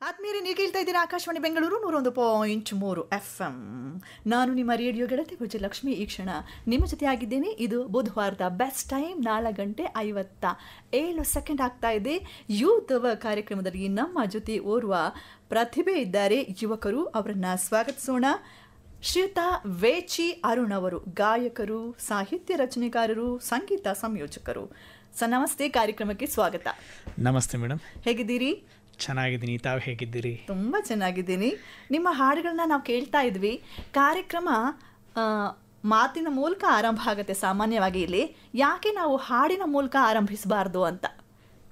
ಆತ್ಮೀಯರೇ, ನೀವು ಕೇಳ್ತಾ ಇದ್ದೀರಾ ಆಕಾಶವಾಣಿ ಬೆಂಗಳೂರು 101.3 FM. ನಾನು ನಿಮ್ಮ ರೇಡಿಯೋ ಗೆಳತಿ ವಿಜಯಲಕ್ಷ್ಮಿ. ಈ ಕ್ಷಣ ನಿಮ್ಮ ಜೊತೆ ಆಗಿದ್ದೇನೆ. ಇದು ಬುಧವಾರದ ಬೆಸ್ಟ್ ಟೈಮ್ 4:57 ಆಗ್ತಾ ಇದೆ. ಯೂತ್ವ ಕಾರ್ಯಕ್ರಮದಲ್ಲಿ ನಮ್ಮ ಜೊತೆ ಓರ್ವ ಪ್ರತಿಭೆ ಇದ್ದಾರೆ, ಯುವಕರು. ಅವರನ್ನ ಸ್ವಾಗತಿಸೋಣ. ಶ್ರೀಯುತ ವೇಚಿ ಅರುಣ್ ಅವರು ಗಾಯಕರು, ಸಾಹಿತ್ಯ ರಚನೆಕಾರರು, ಸಂಗೀತ ಸಂಯೋಜಕರು. ನಮಸ್ತೆ, ಕಾರ್ಯಕ್ರಮಕ್ಕೆ ಸ್ವಾಗತ. ನಮಸ್ತೆ ಮೇಡಮ್, ಹೇಗಿದ್ದೀರಿ? ಚೆನ್ನಾಗಿದ್ದೀನಿ, ತಾವು ಹೇಗಿದ್ದೀರಿ? ತುಂಬ ಚೆನ್ನಾಗಿದ್ದೀನಿ. ನಿಮ್ಮ ಹಾಡುಗಳನ್ನ ನಾವು ಕೇಳ್ತಾ ಇದ್ವಿ. ಕಾರ್ಯಕ್ರಮ ಮಾತಿನ ಮೂಲಕ ಆರಂಭ ಆಗುತ್ತೆ ಸಾಮಾನ್ಯವಾಗಿ. ಇಲ್ಲಿ ಯಾಕೆ ನಾವು ಹಾಡಿನ ಮೂಲಕ ಆರಂಭಿಸಬಾರ್ದು ಅಂತ,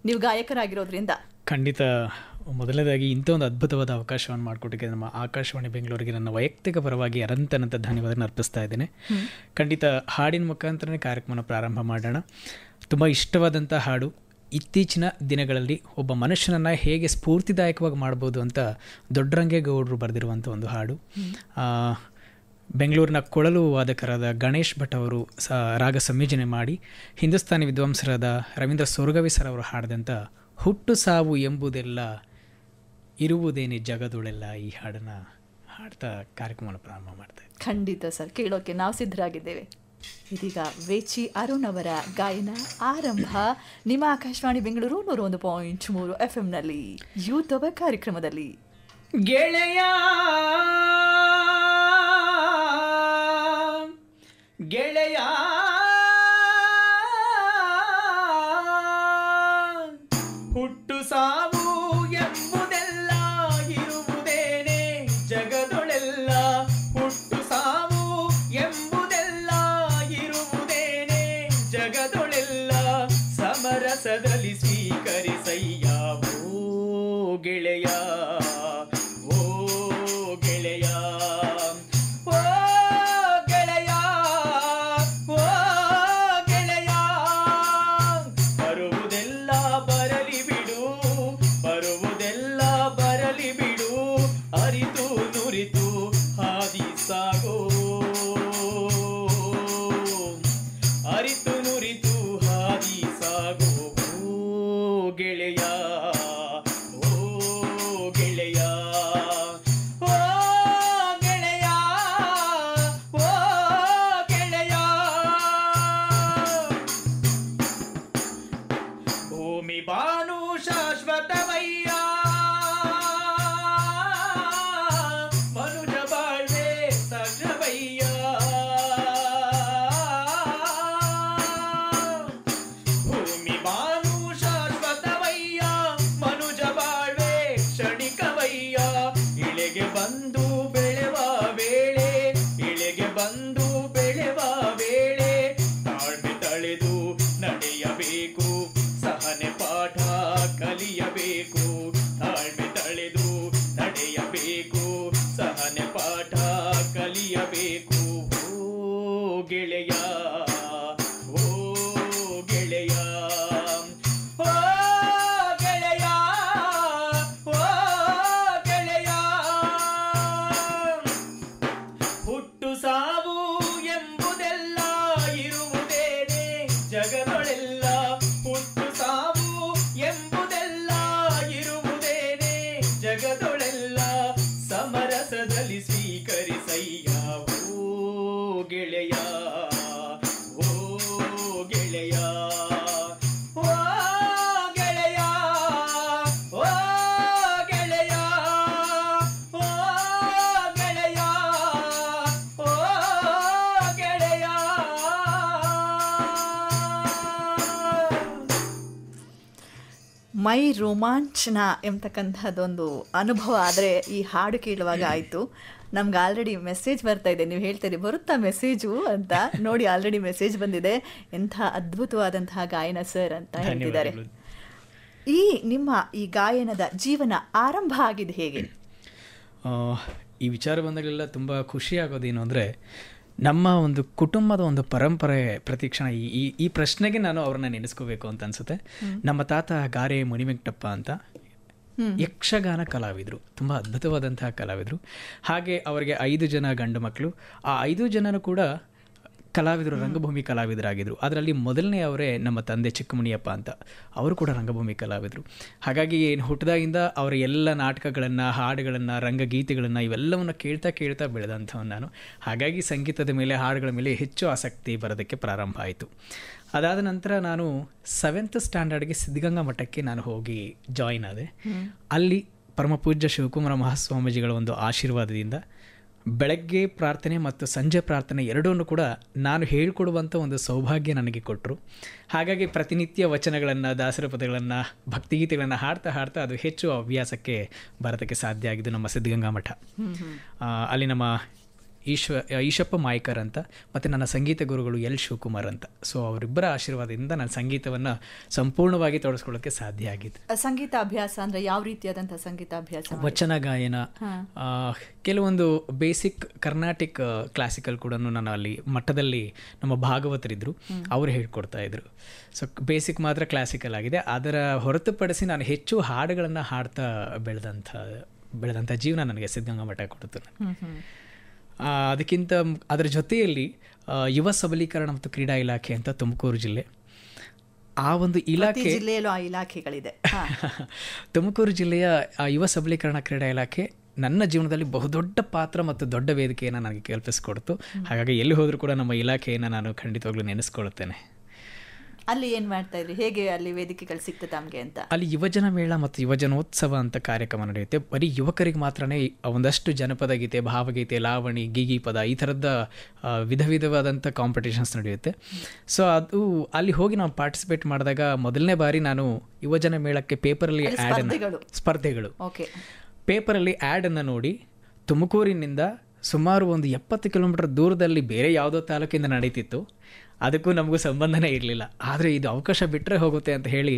ನೀವು ಗಾಯಕರಾಗಿರೋದ್ರಿಂದ. ಖಂಡಿತ. ಮೊದಲನೇದಾಗಿ ಇಂಥ ಒಂದು ಅದ್ಭುತವಾದ ಅವಕಾಶವನ್ನು ಮಾಡಿಕೊಟ್ಟಿಗೆ ನಮ್ಮ ಆಕಾಶವಾಣಿ ಬೆಂಗಳೂರಿಗೆ ನನ್ನ ವೈಯಕ್ತಿಕ ಪರವಾಗಿ ಅನಂತ ಧನ್ಯವಾದಗಳನ್ನು ಅರ್ಪಿಸ್ತಾ ಇದ್ದೇನೆ. ಖಂಡಿತ ಹಾಡಿನ ಮುಖಾಂತರನೇ ಕಾರ್ಯಕ್ರಮನ ಪ್ರಾರಂಭ ಮಾಡೋಣ. ತುಂಬ ಇಷ್ಟವಾದಂಥ ಹಾಡು. ಇತ್ತೀಚಿನ ದಿನಗಳಲ್ಲಿ ಒಬ್ಬ ಮನುಷ್ಯನನ್ನು ಹೇಗೆ ಸ್ಫೂರ್ತಿದಾಯಕವಾಗಿ ಮಾಡ್ಬೋದು ಅಂತ ದೊಡ್ಡರಂಗೇಗೌಡರು ಬರೆದಿರುವಂಥ ಒಂದು ಹಾಡು. ಬೆಂಗಳೂರಿನ ಕೊಳಲು ವಾದಕರಾದ ಗಣೇಶ್ ಭಟ್ ಅವರು ರಾಗ ಸಂಯೋಜನೆ ಮಾಡಿ ಹಿಂದೂಸ್ತಾನಿ ವಿದ್ವಾಂಸರಾದ ರವೀಂದ್ರ ಸೊರಗವಿ ಸರ್ ಅವರು ಹಾಡಿದಂಥ ಹುಟ್ಟು ಸಾವು ಎಂಬುದೆಲ್ಲ ಇರುವುದೇನೆ ಜಗದೊಳೆಲ್ಲ, ಈ ಹಾಡನ್ನು ಹಾಡ್ತಾ ಕಾರ್ಯಕ್ರಮವನ್ನು ಪ್ರಾರಂಭ ಮಾಡ್ತೇವೆ. ಖಂಡಿತ ಸರ್, ಕೇಳೋಕೆ ನಾವು ಸಿದ್ಧರಾಗಿದ್ದೇವೆ. ಇದೀಗ ವೇಚಿ ಅರುಣ್ ಅವರ ಗಾಯನ ಆರಂಭ ನಿಮ್ಮ ಆಕಾಶವಾಣಿ ಬೆಂಗಳೂರು 101.3 FM ನಲ್ಲಿ ಯೂತ್ವ ಕಾರ್ಯಕ್ರಮದಲ್ಲಿ. ಗೆಳೆಯ ಗೆಳೆಯ ಹುಟ್ಟು ಸಾವು ಎಂಬುದೆಲ್ಲ ಇರುವುದೇನೆ ಜಗದೊಳೆಲ್ಲ. ಹುಟ್ಟು ಸಾವು ಎಂಬುದೆಲ್ಲ ಇರುವುದೇನೆ ಜಗದೊಳೆಲ್ಲ. ಸಮರಸದಲ್ಲಿ ಸ್ವೀಕರಿಸಯ್ಯ ಓ ಗೆಳೆಯ, ಓ ಗೆಳೆಯ, ಓ ಗೆಳೆಯ, ಓ ಗೆಳೆಯ. ಬರುವುದೆಲ್ಲ ಬರಲಿ ಬಿಡು, ಬರುವುದೆಲ್ಲ ಬರಲಿ ಬಿಡು. ಅರಿತು ನುರಿತು ಹಾದಿ ಸಾಗೋ, ಅರಿತು ನುರಿತು ಹಾದಿ ಸಾಗೋ. ಓ ಗೆಳೆಯ, ಓ ಗೆಳೆಯ, ಓ ಗೆಳೆಯ, ಓ ಗೆಳೆಯ. ಭೂಮಿ ಬಾನು ಶಾಶ್ವತವಯ್ಯ, ಮನುಜ ಬಾಳ್ವೆ ಸಜವಯ್ಯ. ಭೂಮಿ ಬಾನು ಶಾಶ್ವತವಯ್ಯ, ಮನುಜ ಬಾಳ್ವೆ ಕ್ಷಣಿಕವಯ್ಯ. ಇಳೆಗೆ ಬಂದು ಬೆಳೆವ ವೇಳೆ, ಇಳೆಗೆ ಬಂದು ಬೆಳೆವ ವೇಳೆ. ತಾಳ್ಮೆ ತಳೆದು ನಡೆಯಬೇಕು, ಸಹನೆ ಪಾಠ ಕಲಿಯಬೇಕು. ತಾಳ್ಮೆ ತಳೆದು ನಡೆಯಬೇಕು, ಸಹನೆ ಪಾಠ ಕಲಿಯಬೇಕು. ಓ ಗೆಳೆಯ, ಓ ಗೆಳೆಯ, ಓ ಗೆಳೆಯ, ಓ ಗೆಳೆಯ. ಹುಟ್ಟು ಸಾವು ಎಂಬುದೆಲ್ಲ ಇರುವುದೇನೆ ಜಗದೊಳೆಲ್ಲ. ಹುಟ್ಟು ಸಾವು ಎಂಬುದೆಲ್ಲ ಇರುವುದೇನೆ ಜಗದೊಳೆಲ್ಲ. ಸಮರಸದಲ್ಲಿ ಸ್ವೀಕರಿಸಯ್ಯ ಓ ಗೆಳೆಯ, ಓ ಗೆಳೆಯ, ಓ ಗೆಳೆಯ, ಓ ಗೆಳೆಯ, ಓ ಗೆಳೆಯ, ಓ ಗೆಳೆಯ. ಮೈ ರೋಮಾಂಚನ ಎಂಬತಕ್ಕಂಥದ್ದೊಂದು ಅನುಭವ ಆದರೆ ಈ ಹಾಡು ಕೇಳುವಾಗ ಆಯಿತು. ನಮ್ಗೆ ಆಲ್ರೆಡಿ ಮೆಸೇಜ್ ಬರ್ತಾ ಇದೆ. ನೀವು ಹೇಳ್ತೀರಿ ಬರುತ್ತಾ ಮೆಸೇಜು ಅಂತ. ನೋಡಿ, ಆಲ್ರೆಡಿ ಮೆಸೇಜ್ ಬಂದಿದೆ. ಎಂಥ ಅದ್ಭುತವಾದಂತಹ ಗಾಯನ ಸರ್ ಅಂತ ಹೇಳ್ತಿದ್ದಾರೆ. ಈ ನಿಮ್ಮ ಈ ಗಾಯನದ ಜೀವನ ಆರಂಭ ಆಗಿದೆ ಹೇಗೆ? ಈ ವಿಚಾರ ಬಂದಾಗಲೆಲ್ಲ ತುಂಬ ಖುಷಿಯಾಗೋದೇನು ಅಂದರೆ, ನಮ್ಮ ಒಂದು ಕುಟುಂಬದ ಒಂದು ಪರಂಪರೆ ಪ್ರತಿಕ್ಷಣ ಈ ಪ್ರಶ್ನೆಗೆ ನಾನು ಅವ್ರನ್ನ ನೆನೆಸ್ಕೋಬೇಕು ಅಂತ ಅನ್ಸುತ್ತೆ. ನಮ್ಮ ತಾತ ಗಾರೆ ಮಣಿವೆಂಕಟಪ್ಪ ಅಂತ ಯಕ್ಷಗಾನ ಕಲಾವಿದರು, ತುಂಬ ಅದ್ಭುತವಾದಂತಹ ಕಲಾವಿದರು. ಹಾಗೆ ಅವರಿಗೆ 5 ಜನ ಗಂಡು ಮಕ್ಕಳು. ಆ 5 ಜನರು ಕೂಡ ಕಲಾವಿದರು, ರಂಗಭೂಮಿ ಕಲಾವಿದರಾಗಿದ್ದರು. ಅದರಲ್ಲಿ ಮೊದಲನೇ ಅವರೇ ನಮ್ಮ ತಂದೆ ಚಿಕ್ಕಮಣಿಯಪ್ಪ ಅಂತ, ಅವರು ಕೂಡ ರಂಗಭೂಮಿ ಕಲಾವಿದರು. ಹಾಗಾಗಿ ಹುಟ್ಟಿದಾಗಿಂದ ಅವರ ಎಲ್ಲ ನಾಟಕಗಳನ್ನು, ಹಾಡುಗಳನ್ನು, ರಂಗಗೀತೆಗಳನ್ನು ಇವೆಲ್ಲವನ್ನು ಕೇಳ್ತಾ ಕೇಳ್ತಾ ಬೆಳೆದಂಥವನು ನಾನು. ಹಾಗಾಗಿ ಸಂಗೀತದ ಮೇಲೆ, ಹಾಡುಗಳ ಮೇಲೆ ಹೆಚ್ಚು ಆಸಕ್ತಿ ಬರೋದಕ್ಕೆ ಪ್ರಾರಂಭ ಆಯಿತು. ಅದಾದ ನಂತರ ನಾನು 7th ಸ್ಟ್ಯಾಂಡರ್ಡ್ಗೆ ಸಿದ್ಧಗಂಗಾ ಮಠಕ್ಕೆ ನಾನು ಹೋಗಿ ಜಾಯಿನ್ ಆದೆ. ಅಲ್ಲಿ ಪರಮಪೂಜ್ಯ ಶಿವಕುಮಾರ ಮಹಾಸ್ವಾಮೀಜಿಗಳ ಒಂದು ಆಶೀರ್ವಾದದಿಂದ ಬೆಳಗ್ಗೆ ಪ್ರಾರ್ಥನೆ ಮತ್ತು ಸಂಜೆ ಪ್ರಾರ್ಥನೆ ಎರಡನ್ನೂ ಕೂಡ ನಾನು ಹೇಳ್ಕೊಡುವಂಥ ಒಂದು ಸೌಭಾಗ್ಯ ನನಗೆ ಕೊಟ್ಟರು. ಹಾಗಾಗಿ ಪ್ರತಿನಿತ್ಯ ವಚನಗಳನ್ನು, ದಾಸರ ಪದಗಳನ್ನು, ಭಕ್ತಿಗೀತೆಗಳನ್ನು ಹಾಡ್ತಾ ಹಾಡ್ತಾ ಅದು ಹೆಚ್ಚು ಹವ್ಯಾಸಕ್ಕೆ ಬರೋದಕ್ಕೆ ಸಾಧ್ಯ ಆಗಿದ್ದು ನಮ್ಮ ಸಿದ್ಧಗಂಗಾ ಮಠ. ಅಲ್ಲಿ ನಮ್ಮ ಈಶಪ್ಪ ಮಾಯ್ಕರ್ ಅಂತ ಮತ್ತು ನನ್ನ ಸಂಗೀತ ಗುರುಗಳು ಎಲ್ ಶಿವಕುಮಾರ್ ಅಂತ. ಸೊ ಅವರಿಬ್ಬರ ಆಶೀರ್ವಾದದಿಂದ ನಾನು ಸಂಗೀತವನ್ನು ಸಂಪೂರ್ಣವಾಗಿ ತೊಡಗಿಸ್ಕೊಳ್ಳೋಕ್ಕೆ ಸಾಧ್ಯ ಆಗಿತ್ತು. ಸಂಗೀತ ಅಭ್ಯಾಸ ಅಂದರೆ ಯಾವ ರೀತಿಯಾದಂಥ ಸಂಗೀತ ಅಭ್ಯಾಸ? ವಚನ ಗಾಯನ, ಕೆಲವೊಂದು ಬೇಸಿಕ್ ಕರ್ನಾಟಿಕ್ ಕ್ಲಾಸಿಕಲ್ ಕೂಡ ನಾನು ಅಲ್ಲಿ ಮಠದಲ್ಲಿ ನಮ್ಮ ಭಾಗವತರಿದ್ದರು, ಅವರು ಹೇಳ್ಕೊಡ್ತಾ ಇದ್ರು. ಸೊ ಬೇಸಿಕ್ ಮಾತ್ರ ಕ್ಲಾಸಿಕಲ್ ಆಗಿದೆ. ಅದರ ಹೊರತುಪಡಿಸಿ ನಾನು ಹೆಚ್ಚು ಹಾಡುಗಳನ್ನು ಹಾಡ್ತಾ ಬೆಳೆದಂಥ ಜೀವನ ನನಗೆ ಸಿದ್ಧಗಂಗಾ ಮಠ ಕೊಡ್ತು. ಅದಕ್ಕಿಂತ ಅದರ ಜೊತೆಯಲ್ಲಿ ಯುವ ಸಬಲೀಕರಣ ಮತ್ತು ಕ್ರೀಡಾ ಇಲಾಖೆ ಅಂತ ತುಮಕೂರು ಜಿಲ್ಲೆ, ಆ ಒಂದು ಇಲಾಖೆ, ಜಿಲ್ಲೆಯಲ್ಲೂ ಆ ಇಲಾಖೆಗಳಿದೆ. ತುಮಕೂರು ಜಿಲ್ಲೆಯ ಯುವ ಸಬಲೀಕರಣ ಕ್ರೀಡಾ ಇಲಾಖೆ ನನ್ನ ಜೀವನದಲ್ಲಿ ಬಹುದೊಡ್ಡ ಪಾತ್ರ ಮತ್ತು ದೊಡ್ಡ ವೇದಿಕೆಯನ್ನು ನನಗೆ ಕಲ್ಪಿಸಿಕೊಡ್ತು. ಹಾಗಾಗಿ ಎಲ್ಲಿ ಹೋದರೂ ಕೂಡ ನಮ್ಮ ಇಲಾಖೆಯನ್ನು ನಾನು ಖಂಡಿತವಾಗ್ಲೂ ನೆನೆಸ್ಕೊಳ್ತೇನೆ. ಅಲ್ಲಿ ಏನು ಮಾಡ್ತಾ ಇದ್ರಿ? ಹೇಗೆ ಅಲ್ಲಿ ವೇದಿಕೆಗಳು ಸಿಗ್ತದೆ ತಮಗೆ ಅಂತ? ಅಲ್ಲಿ ಯುವಜನ ಮೇಳ ಮತ್ತು ಯುವಜನೋತ್ಸವ ಅಂತ ಕಾರ್ಯಕ್ರಮ ನಡೆಯುತ್ತೆ. ಬರೀ ಯುವಕರಿಗೆ ಮಾತ್ರನೇ ಒಂದಷ್ಟು ಜನಪದ ಗೀತೆ, ಭಾವಗೀತೆ, ಲಾವಣಿ, ಗೀಗಿ ಪದ, ಈ ಥರದ ವಿಧವಾದಂಥ ಕಾಂಪಿಟೇಷನ್ಸ್ ನಡೆಯುತ್ತೆ. ಸೊ ಅದು ಅಲ್ಲಿ ಹೋಗಿ ನಾವು ಪಾರ್ಟಿಸಿಪೇಟ್ ಮಾಡಿದಾಗ ಮೊದಲನೇ ಬಾರಿ ನಾನು ಯುವಜನ ಮೇಳಕ್ಕೆ ಪೇಪರಲ್ಲಿ ಸ್ಪರ್ಧೆಗಳು ಪೇಪರಲ್ಲಿ ಆ್ಯಡನ್ನು ನೋಡಿ ತುಮಕೂರಿನಿಂದ ಸುಮಾರು ಒಂದು 70 ಕಿಲೋಮೀಟರ್ ದೂರದಲ್ಲಿ ಬೇರೆ ಯಾವುದೋ ತಾಲೂಕಿಂದ ನಡೀತಿತ್ತು. ಅದಕ್ಕೂ ನಮಗೂ ಸಂಬಂಧನೇ ಇರಲಿಲ್ಲ. ಆದರೆ ಇದು ಅವಕಾಶ ಬಿಟ್ಟರೆ ಹೋಗುತ್ತೆ ಅಂತ ಹೇಳಿ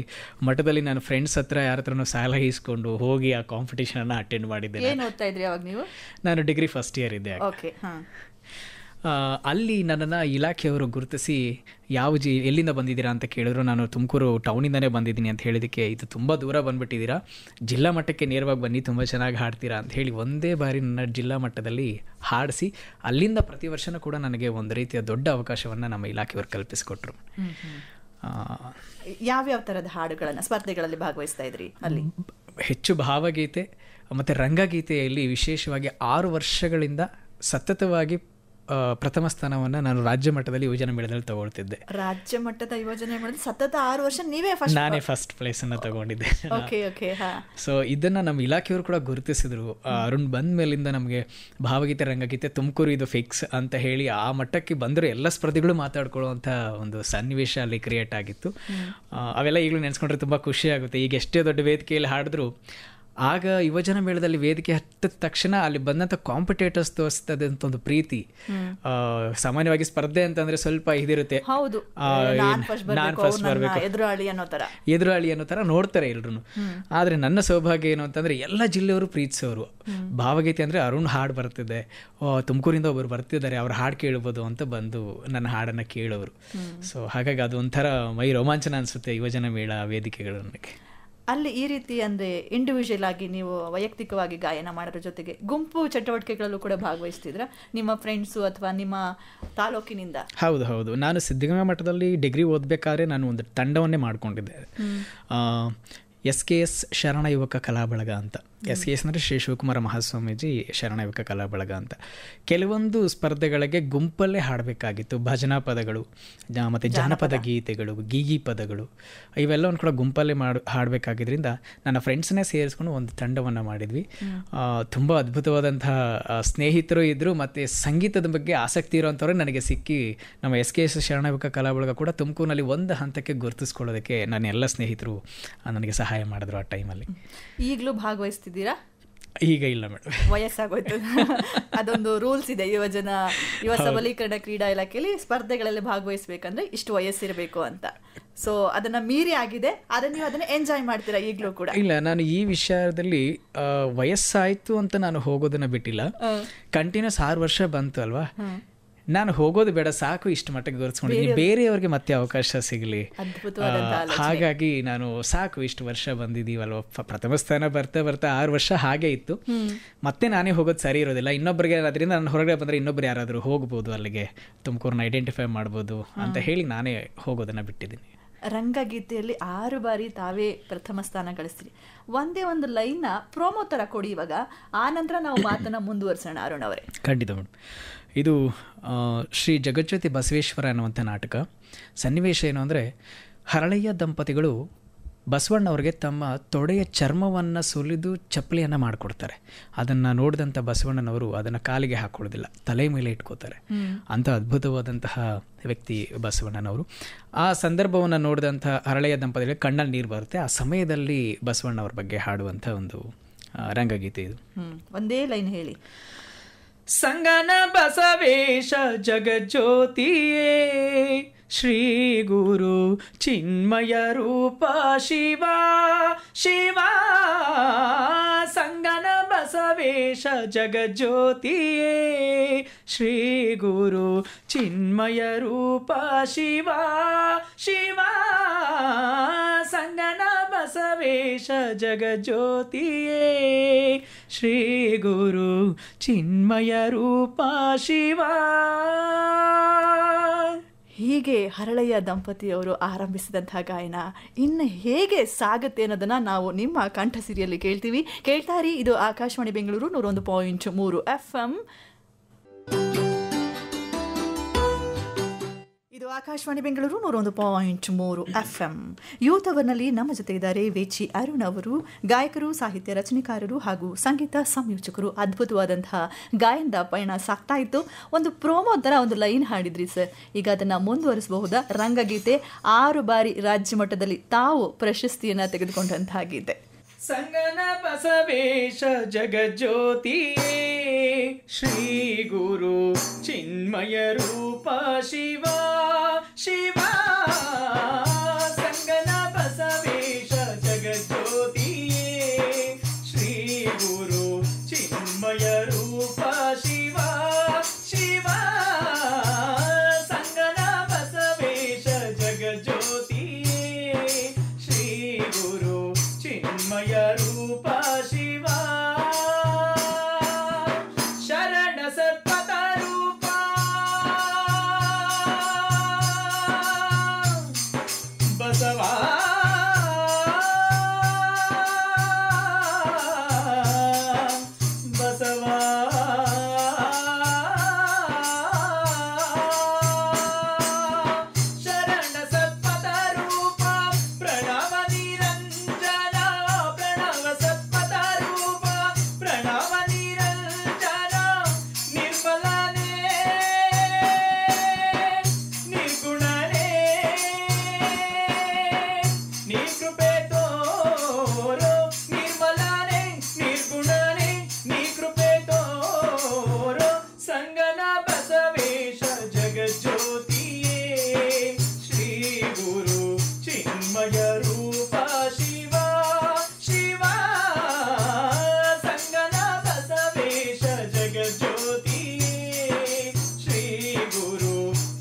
ಮಠದಲ್ಲಿ ನಾನು ಫ್ರೆಂಡ್ಸ್ ಹತ್ರ ಯಾರ ಹತ್ರನೂ ಸಾಲ ಇಸ್ಕೊಂಡು ಹೋಗಿ ಆ ಕಾಂಪಿಟೇಷನನ್ನು ಅಟೆಂಡ್ ಮಾಡಿದ್ದೆ. ಏನು ಓದ್ತಾ ಇದ್ರಿ ಅವಾಗ ನೀವು? ನಾನು ಡಿಗ್ರಿ ಫಸ್ಟ್ ಇಯರ್ ಇದ್ದೆ. ಅಲ್ಲಿ ನನ್ನನ್ನು ಇಲಾಖೆಯವರು ಗುರುತಿಸಿ ಎಲ್ಲಿಂದ ಬಂದಿದ್ದೀರಾ ಅಂತ ಕೇಳಿದ್ರು. ನಾನು ತುಮಕೂರು ಟೌನಿಂದನೇ ಬಂದಿದ್ದೀನಿ ಅಂತ ಹೇಳಿದ್ದಕ್ಕೆ, ಇದು ತುಂಬ ದೂರ ಬಂದುಬಿಟ್ಟಿದ್ದೀರಾ, ಜಿಲ್ಲಾ ಮಟ್ಟಕ್ಕೆ ನೇರವಾಗಿ ಬನ್ನಿ, ತುಂಬ ಚೆನ್ನಾಗಿ ಹಾಡ್ತೀರಾ ಅಂತ ಹೇಳಿ ಒಂದೇ ಬಾರಿ ನನ್ನ ಜಿಲ್ಲಾ ಮಟ್ಟದಲ್ಲಿ ಹಾಡಿಸಿ ಅಲ್ಲಿಂದ ಪ್ರತಿ ವರ್ಷನೂ ಕೂಡ ನನಗೆ ಒಂದು ರೀತಿಯ ದೊಡ್ಡ ಅವಕಾಶವನ್ನು ನಮ್ಮ ಇಲಾಖೆಯವರು ಕಲ್ಪಿಸಿಕೊಟ್ರು. ಯಾವ್ಯಾವ ಥರದ ಹಾಡುಗಳನ್ನು ಸ್ಪರ್ಧೆಗಳಲ್ಲಿ ಭಾಗವಹಿಸ್ತಾ ಇದ್ರಿ? ಅಲ್ಲಿ ಹೆಚ್ಚು ಭಾವಗೀತೆ ಮತ್ತು ರಂಗಗೀತೆಯಲ್ಲಿ ವಿಶೇಷವಾಗಿ 6 ವರ್ಷಗಳಿಂದ ಸತತವಾಗಿ ಪ್ರಥಮ ಸ್ಥಾನವನ್ನು ನಾನು ರಾಜ್ಯ ಮಟ್ಟದಲ್ಲಿ ಯುವಜನ ಮೇಳದಲ್ಲಿ ತಗೊಳ್ತಿದ್ದೆ. ರಾಜ್ಯ ಮಟ್ಟದ ಯುವಜನ ಮೇಳದಲ್ಲಿ ಸತತ 6 ವರ್ಷ ನಾನೇ ಫಸ್ಟ್ ಪ್ಲೇಸನ್ನು ತಗೊಂಡಿದ್ದೆ. ಸೊ ಇದನ್ನು ನಮ್ಮ ಇಲಾಖೆಯವರು ಕೂಡ ಗುರುತಿಸಿದ್ರು. ಅರುಣ್ ಬಂದ ಮೇಲಿಂದ ನಮಗೆ ಭಾವಗೀತೆ, ರಂಗಗೀತೆ ತುಮಕೂರು ಇದು ಫಿಕ್ಸ್ ಅಂತ ಹೇಳಿ ಆ ಮಟ್ಟಕ್ಕೆ ಬಂದರೂ ಎಲ್ಲ ಸ್ಪರ್ಧೆಗಳು ಮಾತಾಡ್ಕೊಳ್ಳುವಂಥ ಒಂದು ಸನ್ನಿವೇಶ ಅಲ್ಲಿ ಕ್ರಿಯೇಟ್ ಆಗಿತ್ತು. ಅವೆಲ್ಲ ಈಗಲೂ ನೆನೆಸ್ಕೊಂಡ್ರೆ ತುಂಬ ಖುಷಿ ಆಗುತ್ತೆ. ಈಗ ಎಷ್ಟೇ ದೊಡ್ಡ ವೇದಿಕೆಯಲ್ಲಿ ಹಾಡಿದ್ರು ಆಗ ಯುವಜನ ಮೇಳದಲ್ಲಿ ವೇದಿಕೆ ಹತ್ತಿದ ತಕ್ಷಣ ಅಲ್ಲಿ ಬಂದಂಥ ಕಾಂಪಿಟೇಟರ್ಸ್ ತೋರಿಸ್ತದೆ ಅಂತ ಒಂದು ಪ್ರೀತಿ. ಸಾಮಾನ್ಯವಾಗಿ ಸ್ಪರ್ಧೆ ಅಂತಂದ್ರೆ ಸ್ವಲ್ಪ ಇದಿರುತ್ತೆ, ಎದುರಾಳಿ ಅನ್ನೋ ಥರ ನೋಡ್ತಾರೆ ಎಲ್ರು. ಆದರೆ ನನ್ನ ಸೌಭಾಗ್ಯ ಏನು ಅಂತಂದ್ರೆ ಎಲ್ಲ ಜಿಲ್ಲೆಯವರು ಪ್ರೀತಿಸೋರು. ಭಾವಗೀತೆ ಅಂದರೆ ಅರುಣ್ ಹಾಡು ಬರ್ತಿದೆ, ತುಮಕೂರಿಂದ ಒಬ್ಬರು ಬರ್ತಿದ್ದಾರೆ, ಅವ್ರ ಹಾಡು ಕೇಳ್ಬೋದು ಅಂತ ಬಂದು ನನ್ನ ಹಾಡನ್ನು ಕೇಳೋರು. ಸೊ ಹಾಗಾಗಿ ಅದು ಒಂಥರ ಮೈ ರೋಮಾಂಚನ ಅನಿಸುತ್ತೆ ಯುವಜನ ಮೇಳ ವೇದಿಕೆಗಳನ್ನ. ಅಲ್ಲಿ ಈ ರೀತಿ ಅಂದರೆ ಇಂಡಿವಿಜುವಲ್ ಆಗಿ ನೀವು ವೈಯಕ್ತಿಕವಾಗಿ ಗಾಯನ ಮಾಡೋದ್ರ ಜೊತೆಗೆ ಗುಂಪು ಚಟುವಟಿಕೆಗಳಲ್ಲೂ ಕೂಡ ಭಾಗವಹಿಸ್ತಿದ್ರ ನಿಮ್ಮ ಫ್ರೆಂಡ್ಸು ಅಥವಾ ನಿಮ್ಮ ತಾಲೂಕಿನಿಂದ? ಹೌದು. ನಾನು ಸಿದ್ಧಗಂಗಾ ಮಠದಲ್ಲಿ ಡಿಗ್ರಿ ಓದಬೇಕಾದ್ರೆ ನಾನು ಒಂದು ತಂಡವನ್ನೇ ಮಾಡಿಕೊಂಡಿದ್ದೆ. SKS ಶರಣ ಯುವಕ ಕಲಾ ಬಳಗ ಅಂತ. SKS ಅಂದರೆ ಶ್ರೀ ಶಿವಕುಮಾರ ಮಹಾಸ್ವಾಮೀಜಿ ಶರಣ ಯುವಕ ಕಲಾ ಬಳಗ ಅಂತ. ಕೆಲವೊಂದು ಸ್ಪರ್ಧೆಗಳಿಗೆ ಗುಂಪಲ್ಲೇ ಹಾಡಬೇಕಾಗಿತ್ತು. ಭಜನಾ ಪದಗಳು ಮತ್ತು ಜಾನಪದ ಗೀತೆಗಳು, ಗೀಗಿ ಪದಗಳು ಇವೆಲ್ಲವನ್ನು ಕೂಡ ಗುಂಪಲ್ಲೇ ಹಾಡಬೇಕಾಗಿದ್ದರಿಂದ ನನ್ನ ಫ್ರೆಂಡ್ಸನ್ನೇ ಸೇರಿಸ್ಕೊಂಡು ಒಂದು ತಂಡವನ್ನು ಮಾಡಿದ್ವಿ. ತುಂಬ ಅದ್ಭುತವಾದಂತಹ ಸ್ನೇಹಿತರು ಇದ್ದರು ಮತ್ತು ಸಂಗೀತದ ಬಗ್ಗೆ ಆಸಕ್ತಿ ಇರೋವಂಥವ್ರೆ ನನಗೆ ಸಿಕ್ಕಿ ನಮ್ಮ SKS ಶರಣ ಯುವಕ ಕಲಾ ಬಳಗ ಕೂಡ ತುಮಕೂರಿನಲ್ಲಿ ಒಂದು ಹಂತಕ್ಕೆ ಗುರುತಿಸ್ಕೊಳ್ಳೋದಕ್ಕೆ ನನ್ನ ಎಲ್ಲ ಸ್ನೇಹಿತರು ನನಗೆ ಸಹಾಯ ಮಾಡಿದ್ರು ಆ ಟೈಮಲ್ಲಿ. ಈಗಲೂ ಭಾಗವಹಿಸ್ತಿದ್ದೀರಾ? ಈಗ ಇಲ್ಲ ಮೇಡಮ್, ವಯಸ್ಸಾಗೋಯ್ತು. ಅದೊಂದು ರೂಲ್ಸ್ ಇದೆ ಯುವ ಸಬಲೀಕರಣ ಕ್ರೀಡಾ ಇಲಾಖೆಯಲ್ಲಿ, ಸ್ಪರ್ಧೆಗಳಲ್ಲಿ ಭಾಗವಹಿಸ್ಬೇಕಂದ್ರೆ ಇಷ್ಟು ವಯಸ್ಸಿರಬೇಕು ಅಂತ. ಸೊ ಅದನ್ನ ಮೀರಿ ಆಗಿದೆ, ಆದರೆ ನೀವು ಅದನ್ನ ಎಂಜಾಯ್ ಮಾಡ್ತೀರಾ ಈಗಲೂ ಕೂಡ? ಇಲ್ಲ, ನಾನು ಈ ವಿಷಯದಲ್ಲಿ ವಯಸ್ಸಾಯ್ತು ಅಂತ ನಾನು ಹೋಗೋದನ್ನ ಬಿಟ್ಟಿಲ್ಲ. ಕಂಟಿನ್ಯೂಸ್ 6 ವರ್ಷ ಬಂತು ಅಲ್ವಾ, ನಾನು ಹೋಗೋದು ಬೇಡ, ಸಾಕು, ಇಷ್ಟು ಮಟ್ಟಿಗೆ ಗುರುತಿಸ್ಕೊಂಡಿದ್ದೀನಿ, ಬೇರೆಯವ್ರಿಗೆ ಮತ್ತೆ ಅವಕಾಶ ಸಿಗಲಿ, ಹಾಗಾಗಿ ನಾನು ಸಾಕು, ಇಷ್ಟು ವರ್ಷ ಬಂದಿದ್ದೀವಲ್ವ, ಪ್ರಥಮ ಸ್ಥಾನ ಬರ್ತಾ ಬರ್ತಾ 6 ವರ್ಷ ಹಾಗೆ ಇತ್ತು. ಮತ್ತೆ ನಾನೇ ಹೋಗೋದು ಸರಿ ಇರೋದಿಲ್ಲ, ಇನ್ನೊಬ್ಬರಿಗೆ, ಅದರಿಂದ ನಾನು ಹೊರಗಡೆ ಬಂದರೆ ಇನ್ನೊಬ್ರು ಯಾರಾದರೂ ಹೋಗ್ಬೋದು ಅಲ್ಲಿಗೆ, ತುಮಕೂರನ್ನ ಐಡೆಂಟಿಫೈ ಮಾಡ್ಬೋದು ಅಂತ ಹೇಳಿ ನಾನೇ ಹೋಗೋದನ್ನು ಬಿಟ್ಟಿದ್ದೀನಿ. ರಂಗಗೀತೆಯಲ್ಲಿ 6 ಬಾರಿ ತಾವೇ ಪ್ರಥಮ ಸ್ಥಾನ ಗಳಿಸ್ತೀರಿ. ಒಂದೇ ಒಂದು ಲೈನ್ನ ಪ್ರೋಮೋ ಥರ ಕೊಡಿ ಇವಾಗ, ಆ ನಂತರ ನಾವು ಮಾತನ್ನು ಮುಂದುವರಿಸೋಣ ಅರುಣ್ ಅವರೇ. ಖಂಡಿತ ಮೇಡಮ್. ಇದು ಶ್ರೀ ಜಗಜ್ಯೋತಿ ಬಸವೇಶ್ವರ ಅನ್ನುವಂಥ ನಾಟಕ. ಸನ್ನಿವೇಶ ಏನು ಅಂದರೆ, ಹರಳಯ್ಯ ದಂಪತಿಗಳು ಬಸವಣ್ಣವ್ರಿಗೆ ತಮ್ಮ ತೊಡೆಯ ಚರ್ಮವನ್ನು ಸುಲಿದು ಚಪ್ಪಲಿಯನ್ನು ಮಾಡಿಕೊಡ್ತಾರೆ. ಅದನ್ನು ನೋಡಿದಂಥ ಬಸವಣ್ಣನವರು ಅದನ್ನು ಕಾಲಿಗೆ ಹಾಕೊಳ್ಳೋದಿಲ್ಲ, ತಲೆ ಮೇಲೆ ಇಟ್ಕೋತಾರೆ. ಅಂಥ ಅದ್ಭುತವಾದಂತಹ ವ್ಯಕ್ತಿ ಬಸವಣ್ಣನವರು. ಆ ಸಂದರ್ಭವನ್ನು ನೋಡಿದಂಥ ಹರಳಯ್ಯ ದಂಪತಿಗಳಿಗೆ ಕಣ್ಣಲ್ಲಿ ನೀರು ಬರುತ್ತೆ. ಆ ಸಮಯದಲ್ಲಿ ಬಸವಣ್ಣವ್ರ ಬಗ್ಗೆ ಹಾಡುವಂಥ ಒಂದು ರಂಗಗೀತೆ ಇದು. ಒಂದೇ ಲೈನ್ ಹೇಳಿ. ಸಂಗನ ಬಸವೇಶ ಜಗಜ್ಯೋತಿಯೇ ಶ್ರೀ ಗುರು ಚಿನ್ಮಯ ರೂಪ ಶಿವ ಶಿವ. ಸಂಗನ ಬಸವೇಶ ಜಗಜ್ಯೋತಿಯೇ ಶ್ರೀ ಗುರು ಚಿನ್ಮಯ ರೂಪ ಶಿವ ಶಿವ. ಸಂಗನ ಬಸವೇಶ ಜಗಜ್ಯೋತಿಯೇ ಶ್ರೀ ಗುರು ಚಿನ್ಮಯ ರೂಪ ಶಿವ. ಹೀಗೆ ಹರಳಯ್ಯ ದಂಪತಿಯವರು ಆರಂಭಿಸಿದಂತಹ ಗಾಯನ ಇನ್ನು ಹೇಗೆ ಸಾಗುತ್ತೆ ಅನ್ನೋದನ್ನು ನಾವು ನಿಮ್ಮ ಕಂಠಸಿರಿಯಲ್ಲಿ ಕೇಳ್ತೀವಿ. ಕೇಳ್ತಾರಿ, ಇದು ಆಕಾಶವಾಣಿ ಬೆಂಗಳೂರು 101.3 FM. ಇದು ಆಕಾಶವಾಣಿ ಬೆಂಗಳೂರು 101.3 FM. ಯೂತ್ ಅವರ್ನಲ್ಲಿ ನಮ್ಮ ಜೊತೆ ಇದ್ದಾರೆ ವೇಚಿ ಅರುಣ್ ಅವರು, ಗಾಯಕರು, ಸಾಹಿತ್ಯ ರಚನೆಕಾರರು ಹಾಗೂ ಸಂಗೀತ ಸಂಯೋಜಕರು. ಅದ್ಭುತವಾದಂತಹ ಗಾಯನದ ಪಯಣ ಸಾಕ್ತಾ ಇತ್ತು. ಒಂದು ಪ್ರೋಮೋ ಥರ ಒಂದು ಲೈನ್ ಹಾಡಿದ್ರಿ ಸರ್, ಈಗ ಅದನ್ನು ಮುಂದುವರಿಸಬಹುದಾ? ರಂಗಗೀತೆ 6 ಬಾರಿ ರಾಜ್ಯ ಮಟ್ಟದಲ್ಲಿ ತಾವು ಪ್ರಶಸ್ತಿಯನ್ನು ತೆಗೆದುಕೊಂಡಂತಹ ಗೀತೆ. ಸಂಗನ ಬಸವೇಶ ಜಗಜ್ಯೋತಿಯೇ ಶ್ರೀ ಗುರು ಚಿನ್ಮಯ ರೂಪ ಶಿವ ಶಿವ. ಸಂಗನ ಬಸವೇಶ ಜಗಜ್ಯೋತಿಯೇ ಶ್ರೀ ಗುರು ಚಿನ್ಮಯ ರೂಪ ಶಿವ ಶಿವ. ಸಂಗನ ಬಸವೇಶ ಜಗಜ್ಯೋತಿಯೇ ಶ್ರೀ ಗುರು ಚಿನ್ಮಯ ರೂಪ ಶಿವ. ಶರಣ ಸತ್ಪಥ ರೂಪ ಬಸವ. ಬಸವ ಶರಣ ಸತ್ಪಥ ರೂಪ ಪ್ರಣವ ನಿರಂಜನ. ಪ್ರಣವ ಸತ್ಪಥ ರೂಪ ಪ್ರಣವ ನಿರಂಜನ. ನಿರ್ಮಲನೇ ನಿರ್ಗುಣನೇ ನೀ ಕೃಪೆ ತೋರೋ. ನಿರ್ಮಲನೇ ನಿರ್ಗುಣನೇ ನೀ ಕೃಪೆ ತೋರೋ. ಸಂಗನ ಬಸವೇಶ ಜಗಜ್ಯೋತಿಯೇ ಶ್ರೀ ಗುರು ಚಿನ್ಮಯ ರೂಪ ಶಿವ ಶಿವ. ಸಂಗನ ಬಸವೇಶ ಜಗಜ್ಯೋತಿಯೇ ಶ್ರೀ ಗುರು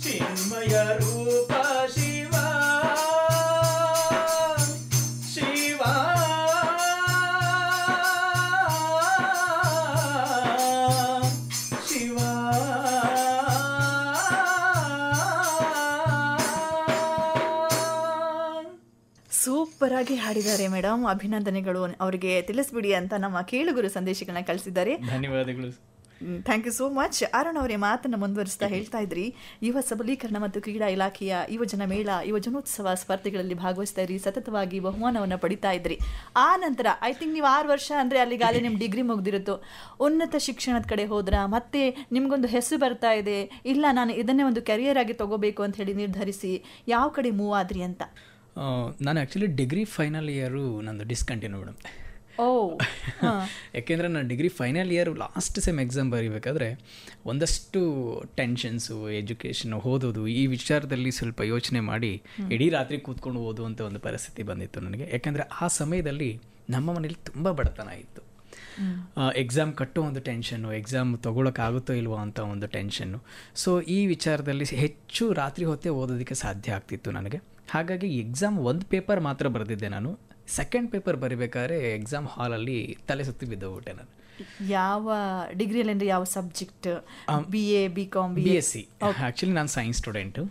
ಚಿನ್ಮಯ ರೂಪ ಶಿವ ಶಿವ. ಶಿವ ಸೂಪರ್ ಆಗಿ ಹಾಡಿದ್ದಾರೆ ಮೇಡಮ್, ಅಭಿನಂದನೆಗಳು ಅವರಿಗೆ ತಿಳಿಸ್ಬಿಡಿ ಅಂತ ನಮ್ಮ ಕೇಳುಗರು ಸಂದೇಶಗಳನ್ನ ಕಳಿಸಿದ್ದಾರೆ. ಧನ್ಯವಾದಗಳು. Thank you so much. Arun ಅವರೇ, ಮಾತನ್ನು ಮುಂದುವರಿಸ್ತಾ ಹೇಳ್ತಾ ಇದ್ರಿ, ಯುವ ಸಬಲೀಕರಣ ಮತ್ತು ಕ್ರೀಡಾ ಇಲಾಖೆಯ ಯುವಜನ ಮೇಳ, ಯುವಜನೋತ್ಸವ ಸ್ಪರ್ಧೆಗಳಲ್ಲಿ ಭಾಗವಹಿಸ್ತಾ ಇದ್ರಿ, ಸತತವಾಗಿ ಬಹುಮಾನವನ್ನು ಪಡಿತಾ ಇದ್ರಿ. ಆ ನಂತರ ಐ ಥಿಂಕ್ ನೀವು 6 ವರ್ಷ ಅಂದರೆ ಅಲ್ಲಿಗಾಲೇ ನಿಮ್ಮ ಡಿಗ್ರಿ ಮುಗ್ದಿರುತ್ತೋ, ಉನ್ನತ ಶಿಕ್ಷಣದ ಕಡೆ ಹೋದ್ರ, ಮತ್ತೆ ನಿಮ್ಗೊಂದು ಹೆಸರು ಬರ್ತಾ ಇದೆ, ಇಲ್ಲ ನಾನು ಇದನ್ನೇ ಒಂದು ಕೆರಿಯರ್ ಆಗಿ ತಗೋಬೇಕು ಅಂತ ಹೇಳಿ ನಿರ್ಧರಿಸಿ ಯಾವ ಕಡೆ ಮೂವ್ ಆದ್ರಿ ಅಂತ? ನಾನು ಆ್ಯಕ್ಚುಲಿ ಡಿಗ್ರಿ ಫೈನಲ್ ಇಯರು ನಂದು ಡಿಸ್ಕಂಟಿನ್ಯೂ ಮೇಡಮ್. ಯಾಕೆಂದರೆ ನಾನು degree final year last sem exam ಬರೀಬೇಕಾದ್ರೆ ಒಂದಷ್ಟು ಟೆನ್ಷನ್ಸು, ಎಜುಕೇಷನು, ಓದೋದು ಈ ವಿಚಾರದಲ್ಲಿ ಸ್ವಲ್ಪ ಯೋಚನೆ ಮಾಡಿ ಇಡೀ ರಾತ್ರಿ ಕೂತ್ಕೊಂಡು ಓದುವಂಥ ಒಂದು ಪರಿಸ್ಥಿತಿ ಬಂದಿತ್ತು ನನಗೆ. ಯಾಕೆಂದರೆ ಆ ಸಮಯದಲ್ಲಿ ನಮ್ಮ ಮನೇಲಿ ತುಂಬ ಬಡತನ ಇತ್ತು. ಎಕ್ಸಾಮ್ ಕಟ್ಟೋ ಒಂದು ಟೆನ್ಷನ್ನು, ಎಕ್ಸಾಮ್ ತೊಗೊಳಕ್ಕಾಗುತ್ತೋ ಇಲ್ವೋ ಅಂತ ಒಂದು ಟೆನ್ಷನ್ನು. ಸೊ ಈ ವಿಚಾರದಲ್ಲಿ ಹೆಚ್ಚು ರಾತ್ರಿ ಹೊತ್ತೇ ಓದೋದಕ್ಕೆ ಸಾಧ್ಯ ಆಗ್ತಿತ್ತು ನನಗೆ. ಹಾಗಾಗಿ ಎಕ್ಸಾಮ್ ಒಂದು ಪೇಪರ್ ಮಾತ್ರ ಬರೆದಿದ್ದೆ ನಾನು. ಸೆಕೆಂಡ್ ಪೇಪರ್ ಬರಿಬೇಕಾದ್ರೆ ಎಕ್ಸಾಮ್ ಹಾಲಲ್ಲಿ ತಲೆ ಸುತ್ತಿ ಬಿದ್ದೋಗ್ಬಿಟ್ಟೆ ನಾನು. ಯಾವ ಡಿಗ್ರಿಯಲ್ಲಿ ಅಂದರೆ ಯಾವ subject? BA, BCom, BSc. Actually ನಾನು ಸೈನ್ಸ್ ಸ್ಟೂಡೆಂಟು.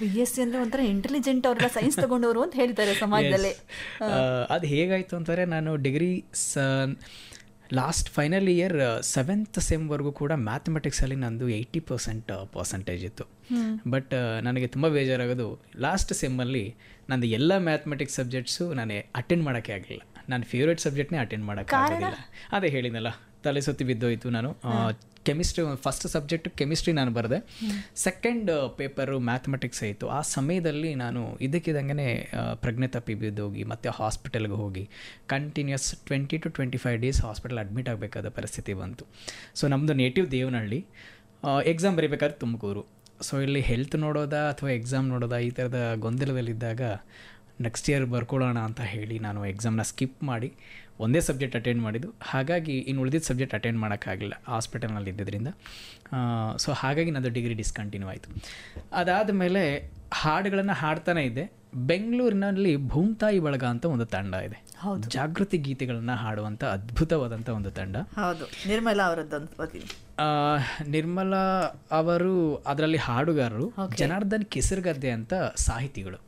BSc ಅಂದರೆ ಒಂಥರ ಇಂಟೆಲಿಜೆಂಟ್ ಅವ್ರೆಲ್ಲ ಸೈನ್ಸ್ ತಗೊಂಡವರು ಅಂತ ಹೇಳ್ತಾರೆ ಸಮಾಜದಲ್ಲಿ. ಅದು ಹೇಗಾಯಿತು ಅಂತಾರೆ, ನಾನು degree last final year 7th ಸೆಮ್ವರೆಗೂ ಕೂಡ ಮ್ಯಾಥಮೆಟಿಕ್ಸಲ್ಲಿ ನಂದು 80% ಪರ್ಸೆಂಟೇಜ್ ಇತ್ತು. ಬಟ್ ನನಗೆ ತುಂಬ ಬೇಜಾರಾಗೋದು, ಲಾಸ್ಟ್ ಸೆಮ್ಮಲ್ಲಿ ನಂದು ಎಲ್ಲ ಮ್ಯಾಥಮೆಟಿಕ್ಸ್ ಸಬ್ಜೆಕ್ಟ್ಸು ನಾನು ಅಟೆಂಡ್ ಮಾಡೋಕ್ಕೆ ಆಗಲಿಲ್ಲ. ನಾನು ಫೇವ್ರೇಟ್ ಸಬ್ಜೆಕ್ಟ್ನೇ ಅಟೆಂಡ್ ಮಾಡೋಕ್ಕಾಗಲಿಲ್ಲ. ಅದೇ ಹೇಳಿದ್ನಲ್ಲ, ತಲೆ ಸುತ್ತಿ ಬಿದ್ದೋಯ್ತು. ನಾನು ಕೆಮಿಸ್ಟ್ರಿ ಫಸ್ಟ್ ಸಬ್ಜೆಕ್ಟ್ ಕೆಮಿಸ್ಟ್ರಿ ನಾನು ಬರೆದೆ, ಸೆಕೆಂಡ್ ಪೇಪರು ಮ್ಯಾಥಮೆಟಿಕ್ಸ್ ಆಯಿತು. ಆ ಸಮಯದಲ್ಲಿ ನಾನು ಇದಕ್ಕಿದಂಗೆ ಪ್ರಜ್ಞೆ ತಪ್ಪಿ ಬಿದ್ದೋಗಿ ಮತ್ತೆ ಹಾಸ್ಪಿಟಲ್ಗೆ ಹೋಗಿ continuous 20 to 25 days hospital admit ಆಗಬೇಕಾದ ಪರಿಸ್ಥಿತಿ ಬಂತು. ಸೊ ನಮ್ಮದು ನೇಟಿವ್ ದೇವನಹಳ್ಳಿ, ಎಕ್ಸಾಮ್ ಬರೀಬೇಕಾದ್ರೆ ತುಮಕೂರು. ಸೊ ಇಲ್ಲಿ ಹೆಲ್ತ್ ನೋಡೋದಾ ಅಥವಾ ಎಕ್ಸಾಮ್ ನೋಡೋದಾ ಈ ಥರದ ಗೊಂದಲದಲ್ಲಿದ್ದಾಗ ನೆಕ್ಸ್ಟ್ ಇಯರ್ ಬರ್ಕೊಳ್ಳೋಣ ಅಂತ ಹೇಳಿ ನಾನು ಎಕ್ಸಾಮ್ನ ಸ್ಕಿಪ್ ಮಾಡಿ ಒಂದೇ ಸಬ್ಜೆಕ್ಟ್ ಅಟೆಂಡ್ ಮಾಡಿದ್ದು. ಹಾಗಾಗಿ ಇನ್ನು ಉಳಿದಿದ್ದ ಸಬ್ಜೆಕ್ಟ್ ಅಟೆಂಡ್ ಮಾಡೋಕ್ಕಾಗಲಿಲ್ಲ ಹಾಸ್ಪಿಟಲ್ನಲ್ಲಿ ಇದ್ದಿದ್ದರಿಂದ. ಸೊ ಹಾಗಾಗಿ ನಂದು ಡಿಗ್ರಿ ಡಿಸ್ಕಂಟಿನ್ಯೂ ಆಯಿತು. ಅದಾದಮೇಲೆ ಹಾಡುಗಳನ್ನು ಹಾಡ್ತಾನೆ ಇದ್ದೆ. ಬೆಂಗಳೂರಿನಲ್ಲಿ ಭೂಮ್ತಾಯಿ ಬಳಗ ಅಂತ ಒಂದು ತಂಡ ಇದೆ, ಜಾಗೃತಿ ಗೀತೆಗಳನ್ನು ಹಾಡುವಂಥ ಅದ್ಭುತವಾದಂಥ ಒಂದು ತಂಡ. ಹೌದು, ನಿರ್ಮಲಾ ಅವರದ್ದು. ನಿರ್ಮಲಾ ಅವರು ಅದರಲ್ಲಿ ಹಾಡುಗಾರರು, ಜನಾರ್ದನ್ ಕೆಸರುಗದ್ದೆ ಅಂತ ಸಾಹಿತಿಗಳು.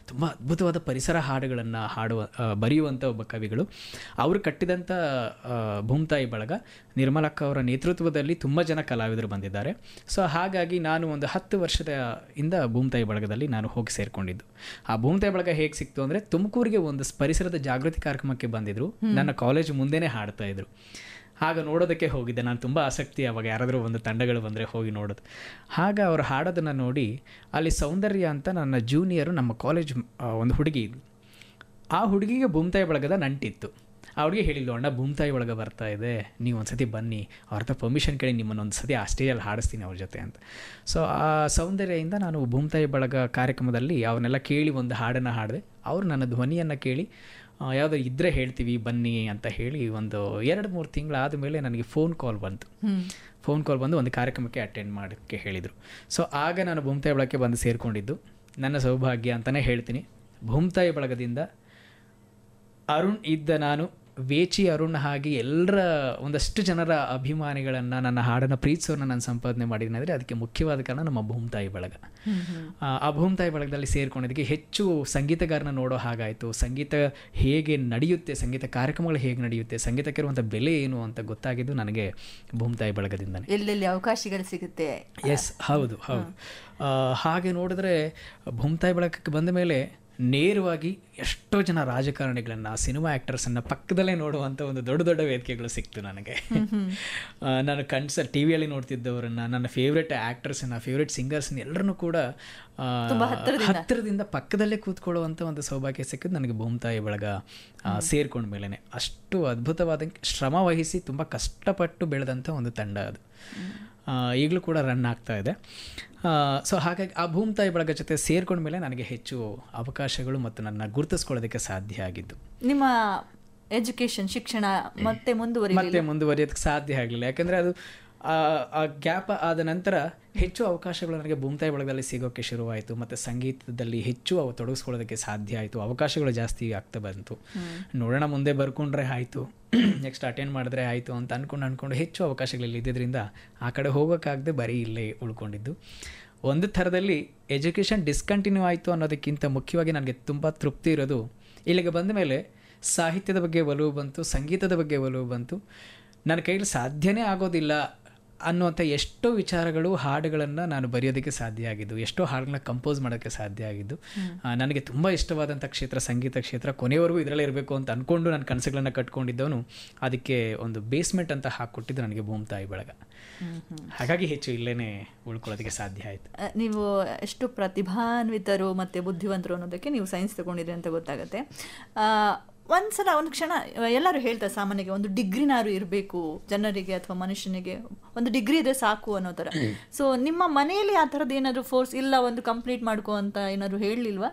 ತುಂಬ ಅದ್ಭುತವಾದ ಪರಿಸರ ಹಾಡುಗಳನ್ನು ಬರೆಯುವಂಥ ಒಬ್ಬ ಕವಿಗಳು. ಅವರು ಕಟ್ಟಿದಂಥ ಭೂಮ್ತಾಯಿ ಬಳಗ, ನಿರ್ಮಲಕ್ಕ ಅವರ ನೇತೃತ್ವದಲ್ಲಿ ತುಂಬ ಜನ ಕಲಾವಿದರು ಬಂದಿದ್ದಾರೆ. ಸೊ ಹಾಗಾಗಿ ನಾನು ಒಂದು 10 ವರ್ಷದಿಂದ ಭೂಮ್ತಾಯಿ ಬಳಗದಲ್ಲಿ ನಾನು ಹೋಗಿ ಸೇರಿಕೊಂಡಿದ್ದು. ಆ ಭೂಮ್ತಾಯಿ ಬಳಗ ಹೇಗೆ ಸಿಕ್ತು ಅಂದರೆ, ತುಮಕೂರಿಗೆ ಒಂದು ಪರಿಸರದ ಜಾಗೃತಿ ಕಾರ್ಯಕ್ರಮಕ್ಕೆ ಬಂದಿದ್ರು, ನನ್ನ ಕಾಲೇಜ್ ಮುಂದೆನೇ ಹಾಡ್ತಾಯಿದ್ರು. ಆಗ ನೋಡೋದಕ್ಕೆ ಹೋಗಿದ್ದೆ. ನಾನು ತುಂಬ ಆಸಕ್ತಿ ಅವಾಗ ಯಾರಾದರೂ ಒಂದು ತಂಡಗಳು ಬಂದರೆ ಹೋಗಿ ನೋಡೋದು. ಆಗ ಅವ್ರು ಹಾಡೋದನ್ನು ನೋಡಿ ಅಲ್ಲಿ ಸೌಂದರ್ಯ ಅಂತ ನನ್ನ ಜೂನಿಯರು ನಮ್ಮ ಕಾಲೇಜ್ ಒಂದು ಹುಡುಗಿ ಇದ್ಲು. ಆ ಹುಡುಗಿಗೆ ಭೂಮ್ತಾಯಿ ಬಳಗದ ನಂಟಿತ್ತು. ಆ ಹುಡುಗಿ ಹೇಳಿಲ್ಲ, ಅಣ್ಣ ಭೂಮ್ತಾಯಿ ಬಳಗ ಬರ್ತಾ ಇದೆ, ನೀವು ಒಂದು ಸತಿ ಬನ್ನಿ, ಅವ್ರ ಹತ್ರ ಪರ್ಮಿಷನ್ ಕೇಳಿ ನಿಮ್ಮನ್ನು ಒಂದು ಸತಿ ಆ ಸ್ಟೇಜಲ್ಲಿ ಹಾಡಿಸ್ತೀನಿ ಅವ್ರ ಜೊತೆ ಅಂತ. ಸೊ ಆ ಸೌಂದರ್ಯದಿಂದ ನಾನು ಭೂಮ್ತಾಯಿ ಬಳಗ ಕಾರ್ಯಕ್ರಮದಲ್ಲಿ ಅವನ್ನೆಲ್ಲ ಕೇಳಿ ಒಂದು ಹಾಡನ್ನು ಹಾಡಿದೆ. ಅವರು ನನ್ನ ಧ್ವನಿಯನ್ನು ಕೇಳಿ ಯಾವುದೋ ಇದ್ದರೆ ಹೇಳ್ತೀವಿ ಬನ್ನಿ ಅಂತ ಹೇಳಿ ಒಂದು 2-3 ತಿಂಗಳಾದ ಮೇಲೆ ನನಗೆ ಫೋನ್ ಕಾಲ್ ಬಂದು ಒಂದು ಕಾರ್ಯಕ್ರಮಕ್ಕೆ ಅಟೆಂಡ್ ಮಾಡೋಕ್ಕೆ ಹೇಳಿದರು. ಸೊ ಆಗ ನಾನು ಭೂಮ್ತಾಯಿ ಬಳಗಕ್ಕೆ ಬಂದು ಸೇರಿಕೊಂಡಿದ್ದು ನನ್ನ ಸೌಭಾಗ್ಯ ಅಂತಲೇ ಹೇಳ್ತೀನಿ. ಭೂಮ್ತಾಯಿ ಬಳಗದಿಂದ ಅರುಣ್ ಇದ್ದ ನಾನು ವೇಚಿ ಅರುಣ್ ಹಾಗೆ ಎಲ್ಲರ ಒಂದಷ್ಟು ಜನರ ಅಭಿಮಾನಿಗಳನ್ನು, ನನ್ನ ಹಾಡನ್ನು ಪ್ರೀತಿಸೋರನ್ನ ನಾನು ಸಂಪಾದನೆ ಮಾಡಿದ್ದೀನಿ ಅಂದರೆ ಅದಕ್ಕೆ ಮುಖ್ಯವಾದ ಕಾರಣ ನಮ್ಮ ಭೂಮ್ತಾಯಿ ಬಳಗ. ಆ ಭೂಮ್ತಾಯಿ ಬಳಗದಲ್ಲಿ ಸೇರಿಕೊಂಡಿದ್ದಕ್ಕೆ ಹೆಚ್ಚು ಸಂಗೀತಗಾರನ ನೋಡೋ ಹಾಗಾಯಿತು. ಸಂಗೀತ ಹೇಗೆ ನಡೆಯುತ್ತೆ, ಸಂಗೀತ ಕಾರ್ಯಕ್ರಮಗಳು ಹೇಗೆ ನಡೆಯುತ್ತೆ, ಸಂಗೀತಕ್ಕಿರುವಂಥ ಬೆಲೆ ಏನು ಅಂತ ಗೊತ್ತಾಗಿದ್ದು ನನಗೆ ಭೂಮ್ತಾಯಿ ಬಳಗದಿಂದನೇ. ಎಲ್ಲೆಲ್ಲಿ ಅವಕಾಶಗಳು ಸಿಗುತ್ತೆ. ಎಸ್, ಹೌದು. ಹಾಗೆ ನೋಡಿದ್ರೆ ಭೂಮ್ತಾಯಿ ಬಳಗಕ್ಕೆ ಬಂದ ಮೇಲೆ ನೇರವಾಗಿ ಎಷ್ಟೋ ಜನ ರಾಜಕಾರಣಿಗಳನ್ನು, ಸಿನಿಮಾ ಆ್ಯಕ್ಟರ್ಸನ್ನು ಪಕ್ಕದಲ್ಲೇ ನೋಡುವಂಥ ಒಂದು ದೊಡ್ಡ ದೊಡ್ಡ ವೇದಿಕೆಗಳು ಸಿಕ್ತು ನನಗೆ. ನಾನು ಟಿ ವಿಯಲ್ಲಿ ನೋಡ್ತಿದ್ದವರನ್ನು, ನನ್ನ ಫೇವ್ರೆಟ್ ಆ್ಯಕ್ಟರ್ಸನ್ನು, ಫೇವ್ರೆಟ್ ಸಿಂಗರ್ಸನ್ನ ಎಲ್ಲರನ್ನೂ ಕೂಡ ಹತ್ತಿರದಿಂದ ಪಕ್ಕದಲ್ಲೇ ಕೂತ್ಕೊಳ್ಳುವಂಥ ಒಂದು ಸೌಭಾಗ್ಯ ಸಿಕ್ಕಿದ್ದು ನನಗೆ ಭೂಮ್ತಾಯಿ ಬಳಗ ಸೇರ್ಕೊಂಡ ಮೇಲೇ. ಅಷ್ಟು ಅದ್ಭುತವಾದ ಶ್ರಮ ವಹಿಸಿ ತುಂಬ ಕಷ್ಟಪಟ್ಟು ಬೆಳೆದಂಥ ಒಂದು ತಂಡ ಅದು. ಈಗಲೂ ಕೂಡ ರನ್ ಆಗ್ತಾ ಇದೆ. ಸೊ ಹಾಗಾಗಿ ಆ ಭೂಮ್ತಾಯಿ ಬಳಗ ಜೊತೆ ಸೇರ್ಕೊಂಡ ಮೇಲೆ ನನಗೆ ಹೆಚ್ಚು ಅವಕಾಶಗಳು ಮತ್ತು ನನ್ನ ಗುರುತಿಸ್ಕೊಳ್ಳೋದಕ್ಕೆ ಸಾಧ್ಯ ಆಗಿದ್ದು. ನಿಮ್ಮ ಎಜುಕೇಷನ್, ಶಿಕ್ಷಣ ಮತ್ತೆ ಮುಂದುವರಿಯೋದಕ್ಕೆ ಸಾಧ್ಯ ಆಗಲಿಲ್ಲ. ಯಾಕಂದರೆ ಅದು ಆ ಗ್ಯಾಪ್ ಆದ ನಂತರ ಹೆಚ್ಚು ಅವಕಾಶಗಳು ನನಗೆ ಭೂಮ್ತಾಯಿ ಬಳಗದಲ್ಲಿ ಸಿಗೋಕ್ಕೆ ಶುರುವಾಯಿತು. ಮತ್ತು ಸಂಗೀತದಲ್ಲಿ ಹೆಚ್ಚು ತೊಡಗಿಸ್ಕೊಳ್ಳೋದಕ್ಕೆ ಸಾಧ್ಯ ಆಯಿತು. ಅವಕಾಶಗಳು ಜಾಸ್ತಿ ಆಗ್ತಾ ಬಂತು. ನೋಡೋಣ ಮುಂದೆ ಬರ್ಕೊಂಡ್ರೆ ಆಯಿತು, ನೆಕ್ಸ್ಟ್ ಅಟೆಂಡ್ ಮಾಡಿದ್ರೆ ಆಯಿತು ಅಂತ ಅಂದ್ಕೊಂಡು ಹೆಚ್ಚು ಅವಕಾಶಗಳಲ್ಲಿ ಇದ್ದಿದ್ದರಿಂದ ಆ ಕಡೆ ಹೋಗೋಕ್ಕಾಗದೆ ಬರೀ ಇಲ್ಲೇ ಉಳ್ಕೊಂಡಿದ್ದು. ಒಂದು ಥರದಲ್ಲಿ ಎಜುಕೇಷನ್ ಡಿಸ್ಕಂಟಿನ್ಯೂ ಆಯಿತು ಅನ್ನೋದಕ್ಕಿಂತ ಮುಖ್ಯವಾಗಿ ನನಗೆ ತುಂಬ ತೃಪ್ತಿ ಇರೋದು, ಇಲ್ಲಿಗೆ ಬಂದ ಮೇಲೆ ಸಾಹಿತ್ಯದ ಬಗ್ಗೆ ಒಲವು ಬಂತು, ಸಂಗೀತದ ಬಗ್ಗೆ ಒಲವು ಬಂತು. ನನ್ನ ಕೈಯಲ್ಲಿ ಸಾಧ್ಯನೇ ಆಗೋದಿಲ್ಲ ಅನ್ನುವಂಥ ಎಷ್ಟೋ ವಿಚಾರಗಳು, ಹಾಡುಗಳನ್ನು ನಾನು ಬರೆಯೋದಕ್ಕೆ ಸಾಧ್ಯ ಆಗಿದ್ದು, ಎಷ್ಟೋ ಹಾಡುಗಳನ್ನ ಕಂಪೋಸ್ ಮಾಡೋಕ್ಕೆ ಸಾಧ್ಯ ಆಗಿದ್ದು. ನನಗೆ ತುಂಬ ಇಷ್ಟವಾದಂಥ ಕ್ಷೇತ್ರ ಸಂಗೀತ ಕ್ಷೇತ್ರ. ಕೊನೆಯವರೆಗೂ ಇದರಲ್ಲೇ ಇರಬೇಕು ಅಂತ ಅಂದ್ಕೊಂಡು ನನ್ನ ಕನಸುಗಳನ್ನು ಕಟ್ಕೊಂಡಿದ್ದವನು ಅದಕ್ಕೆ ಒಂದು ಬೇಸ್ಮೆಂಟ್ ಅಂತ ಹಾಕ್ಕೊಟ್ಟಿದ್ದು ನನಗೆ ಭೂಮ್ತಾಯಿ ಬಳಗ. ಹಾಗಾಗಿ ಹೆಚ್ಚು ಇಲ್ಲೇ ಉಳ್ಕೊಳ್ಳೋದಕ್ಕೆ ಸಾಧ್ಯ ಆಯಿತು. ನೀವು ಎಷ್ಟು ಪ್ರತಿಭಾನ್ವಿತರು ಮತ್ತು ಬುದ್ಧಿವಂತರು ಅನ್ನೋದಕ್ಕೆ ನೀವು ಸೈನ್ಸ್ ತಗೊಂಡಿದ್ರಿ ಅಂತ ಗೊತ್ತಾಗುತ್ತೆ. ಒಂದು ಕ್ಷಣ ಎಲ್ಲರೂ ಹೇಳ್ತಾರೆ ಸಾಮಾನ್ಯವಾಗಿ ಒಂದು ಡಿಗ್ರಿನಾರು ಇರಬೇಕು ಜನರಿಗೆ ಅಥವಾ ಮನುಷ್ಯನಿಗೆ, ಒಂದು ಡಿಗ್ರಿ ಇದ್ರೆ ಸಾಕು ಅನ್ನೋ ಥರ. ಸೊ ನಿಮ್ಮ ಮನೆಯಲ್ಲಿ ಆ ಥರದ್ದು ಏನಾದರೂ ಫೋರ್ಸ್ ಇಲ್ಲ, ಒಂದು ಕಂಪ್ಲೀಟ್ ಮಾಡ್ಕೋ ಅಂತ ಏನಾದರೂ ಹೇಳಲಿಲ್ವಾ?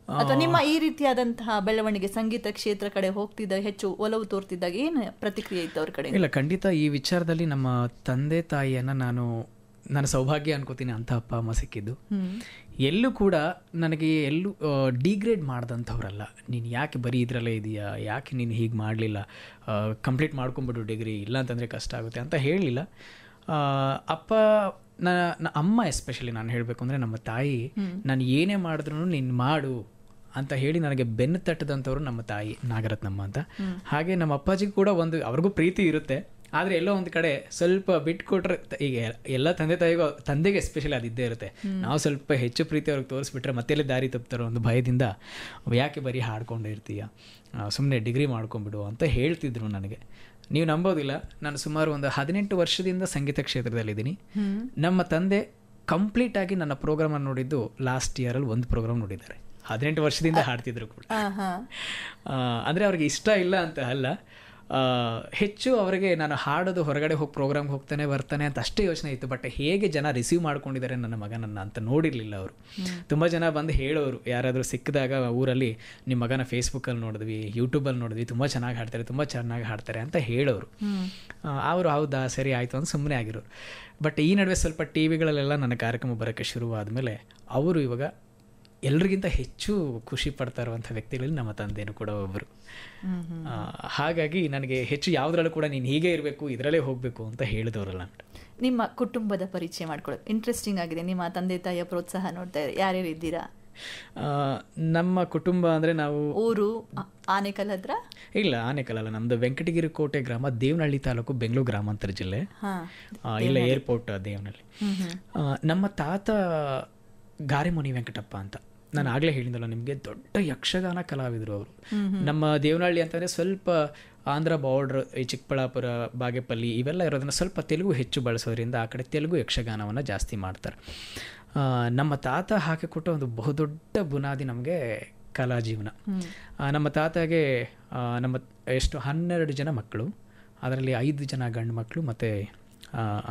ಅಥವಾ ನಿಮ್ಮ ಈ ರೀತಿಯಾದಂತಹ ಬೆಳವಣಿಗೆ ಸಂಗೀತ ಕ್ಷೇತ್ರ ಕಡೆ ಹೋಗ್ತಿದ್ದಾಗ ಹೆಚ್ಚು ಒಲವು ತೋರ್ತಿದ್ದಾಗ ಏನು ಪ್ರತಿಕ್ರಿಯೆ ಇತ್ತು ಅವ್ರ ಕಡೆ? ಇಲ್ಲ, ಖಂಡಿತ ಈ ವಿಚಾರದಲ್ಲಿ ನಮ್ಮ ತಂದೆ ತಾಯಿಯನ್ನು ನಾನು ಸೌಭಾಗ್ಯ ಅನ್ಕೋತೀನಿ ಅಂತ ಅಪ್ಪ ಅಮ್ಮ ಸಿಕ್ಕಿದ್ದು. ಎಲ್ಲೂ ಕೂಡ ನನಗೆ ಎಲ್ಲೂ ಡಿಗ್ರೇಡ್ ಮಾಡ್ದಂಥವ್ರಲ್ಲ. ನೀನು ಯಾಕೆ ಬರೀ ಇದರಲ್ಲೇ ಇದೆಯಾ, ಯಾಕೆ ನೀನು ಹೀಗೆ ಮಾಡಲಿಲ್ಲ, ಕಂಪ್ಲೀಟ್ ಮಾಡ್ಕೊಂಬಿಡು ಡಿಗ್ರಿ, ಇಲ್ಲ ಅಂತಂದರೆ ಕಷ್ಟ ಆಗುತ್ತೆ ಅಂತ ಹೇಳಲಿಲ್ಲ. ಅಪ್ಪ ಅಮ್ಮ ಎಸ್ಪೆಷಲಿ ನಾನು ಹೇಳಬೇಕು ಅಂದರೆ ನಮ್ಮ ತಾಯಿ, ನಾನು ಏನೇ ಮಾಡಿದ್ರು ನೀನು ಮಾಡು ಅಂತ ಹೇಳಿ ನನಗೆ ಬೆನ್ನು ತಟ್ಟದಂಥವ್ರು ನಮ್ಮ ತಾಯಿ ನಾಗರತ್ನಮ್ಮ ಅಂತ. ಹಾಗೆ ನಮ್ಮ ಅಪ್ಪಾಜಿಗೂ ಕೂಡ ಅವ್ರಿಗೂ ಪ್ರೀತಿ ಇರುತ್ತೆ, ಆದರೆ ಎಲ್ಲೋ ಒಂದು ಕಡೆ ಸ್ವಲ್ಪ ಬಿಟ್ಟು ಕೊಟ್ರೆ, ಈಗ ಎಲ್ಲ ತಂದೆಗೆ ಎಸ್ಪೆಷಲಿ ಅದಿದ್ದೇ ಇರುತ್ತೆ. ನಾವು ಸ್ವಲ್ಪ ಹೆಚ್ಚು ಪ್ರೀತಿ ಅವ್ರಿಗೆ ತೋರಿಸ್ಬಿಟ್ರೆ ಮತ್ತೆಲ್ಲೇ ದಾರಿ ತಪ್ತಾರೋ ಒಂದು ಭಯದಿಂದ, ಯಾಕೆ ಬರೀ ಹಾಡ್ಕೊಂಡು ಇರ್ತೀಯ, ಸುಮ್ಮನೆ ಡಿಗ್ರಿ ಮಾಡ್ಕೊಂಬಿಡು ಅಂತ ಹೇಳ್ತಿದ್ರು ನನಗೆ. ನೀವು ನಂಬೋದಿಲ್ಲ, ನಾನು ಸುಮಾರು ಒಂದು 18 ವರ್ಷದಿಂದ ಸಂಗೀತ ಕ್ಷೇತ್ರದಲ್ಲಿದ್ದೀನಿ. ನಮ್ಮ ತಂದೆ ಕಂಪ್ಲೀಟಾಗಿ ನನ್ನ ಪ್ರೋಗ್ರಾಮನ್ನು ನೋಡಿದ್ದು ಲಾಸ್ಟ್ ಇಯರಲ್ಲಿ ಒಂದು ಪ್ರೋಗ್ರಾಮ್ ನೋಡಿದ್ದಾರೆ. 18 ವರ್ಷದಿಂದ ಹಾಡ್ತಿದ್ರು ಕೂಡ. ಅಂದರೆ ಅವ್ರಿಗೆ ಇಷ್ಟ ಇಲ್ಲ ಅಂತ ಅಲ್ಲ, ಹೆಚ್ಚು ಅವರಿಗೆ ನಾನು ಹಾಡೋದು ಹೊರಗಡೆ ಹೋಗಿ ಪ್ರೋಗ್ರಾಮ್ಗೆ ಹೋಗ್ತಾನೆ ಬರ್ತಾನೆ ಅಂತ ಅಷ್ಟೇ ಯೋಚನೆ ಇತ್ತು. ಬಟ್ ಹೇಗೆ ಜನ ರಿಸೀವ್ ಮಾಡ್ಕೊಂಡಿದ್ದಾರೆ ನನ್ನ ಮಗನನ್ನು ಅಂತ ನೋಡಿರಲಿಲ್ಲ ಅವರು. ತುಂಬ ಜನ ಬಂದು ಹೇಳೋರು, ಯಾರಾದರೂ ಸಿಕ್ಕಿದಾಗ ಊರಲ್ಲಿ ನಿಮ್ಮ ಮಗನ ಫೇಸ್ಬುಕ್ಕಲ್ಲಿ ನೋಡಿದ್ವಿ, ಯೂಟ್ಯೂಬಲ್ಲಿ ನೋಡಿದ್ವಿ, ತುಂಬ ಚೆನ್ನಾಗಿ ಹಾಡ್ತಾರೆ ಅಂತ ಹೇಳೋರು. ಅವರು ಹೌದಾ ಸರಿ ಆಯಿತು ಅಂತ ಸುಮ್ಮನೆ ಆಗಿರೋರು. ಬಟ್ ಈ ನಡುವೆ ಸ್ವಲ್ಪ ಟಿ ವಿಗಳಲ್ಲೆಲ್ಲ ನನ್ನ ಕಾರ್ಯಕ್ರಮ ಬರೋಕ್ಕೆ ಶುರುವಾದಮೇಲೆ ಅವರು ಇವಾಗ ಎಲ್ರಿಗಿಂತ ಹೆಚ್ಚು ಖುಷಿ ಪಡ್ತಾ ಇರುವಂಥ ವ್ಯಕ್ತಿಗಳಲ್ಲಿ ನಮ್ಮ ತಂದೆಯೂ ಕೂಡ ಒಬ್ಬರು. ಹಾಗಾಗಿ ನನಗೆ ಹೆಚ್ಚು ಯಾವುದ್ರಲ್ಲೂ ಕೂಡ ನೀನು ಹೀಗೆ ಇರಬೇಕು, ಇದರಲ್ಲೇ ಹೋಗಬೇಕು ಅಂತ ಹೇಳಿದವರಲ್ಲ. ನಿಮ್ಮ ಕುಟುಂಬದ ಪರಿಚಯ ಮಾಡ್ಕೊಳ್ಳೋದು ಇಂಟ್ರೆಸ್ಟಿಂಗ್ ಆಗಿದೆ. ನಿಮ್ಮ ತಂದೆ ತಾಯಿಯ ಪ್ರೋತ್ಸಾಹ ನೋಡ್ತಾ ಇದ್ದಾರೆ, ಯಾರ್ಯಾರು ಇದ್ದೀರಾ? ನಮ್ಮ ಕುಟುಂಬ ಅಂದರೆ ನಾವು ಊರು ಆನೇಕಲ್ ಹತ್ರ? ಇಲ್ಲ, ಆನೇಕಲ್ ಅಲ್ಲ, ನಮ್ಮದು ವೆಂಕಟಗಿರಿ ಕೋಟೆ ಗ್ರಾಮ, ದೇವನಹಳ್ಳಿ ತಾಲೂಕು, ಬೆಂಗಳೂರು ಗ್ರಾಮಾಂತರ ಜಿಲ್ಲೆ. ಇಲ್ಲ, ಏರ್ಪೋರ್ಟ್ ದೇವನಹಳ್ಳಿ. ನಮ್ಮ ತಾತ ಗಾರೆಮುನಿ ವೆಂಕಟಪ್ಪ ಅಂತ, ನಾನು ಆಗಲೇ ಹೇಳಿದ್ನಲ್ಲ ನಿಮಗೆ, ದೊಡ್ಡ ಯಕ್ಷಗಾನ ಕಲಾವಿದರು ಅವರು. ನಮ್ಮ ದೇವನಹಳ್ಳಿ ಅಂತಂದರೆ ಸ್ವಲ್ಪ ಆಂಧ್ರ ಬಾರ್ಡ್ರ್, ಈ ಚಿಕ್ಕಬಳ್ಳಾಪುರ, ಬಾಗೇಪಲ್ಲಿ ಇವೆಲ್ಲ ಇರೋದನ್ನು ಸ್ವಲ್ಪ ತೆಲುಗು ಹೆಚ್ಚು ಬಳಸೋದ್ರಿಂದ ಆ ಕಡೆ ತೆಲುಗು ಯಕ್ಷಗಾನವನ್ನು ಜಾಸ್ತಿ ಮಾಡ್ತಾರೆ. ನಮ್ಮ ತಾತ ಹಾಕಿಕೊಟ್ಟ ಒಂದು ಬಹುದೊಡ್ಡ ಬುನಾದಿ ನಮಗೆ ಕಲಾ ಜೀವನ. ನಮ್ಮ ತಾತಗೆ ನಮ್ಮ 12 ಜನ ಮಕ್ಕಳು, ಅದರಲ್ಲಿ 5 ಜನ ಗಂಡು ಮಕ್ಕಳು ಮತ್ತು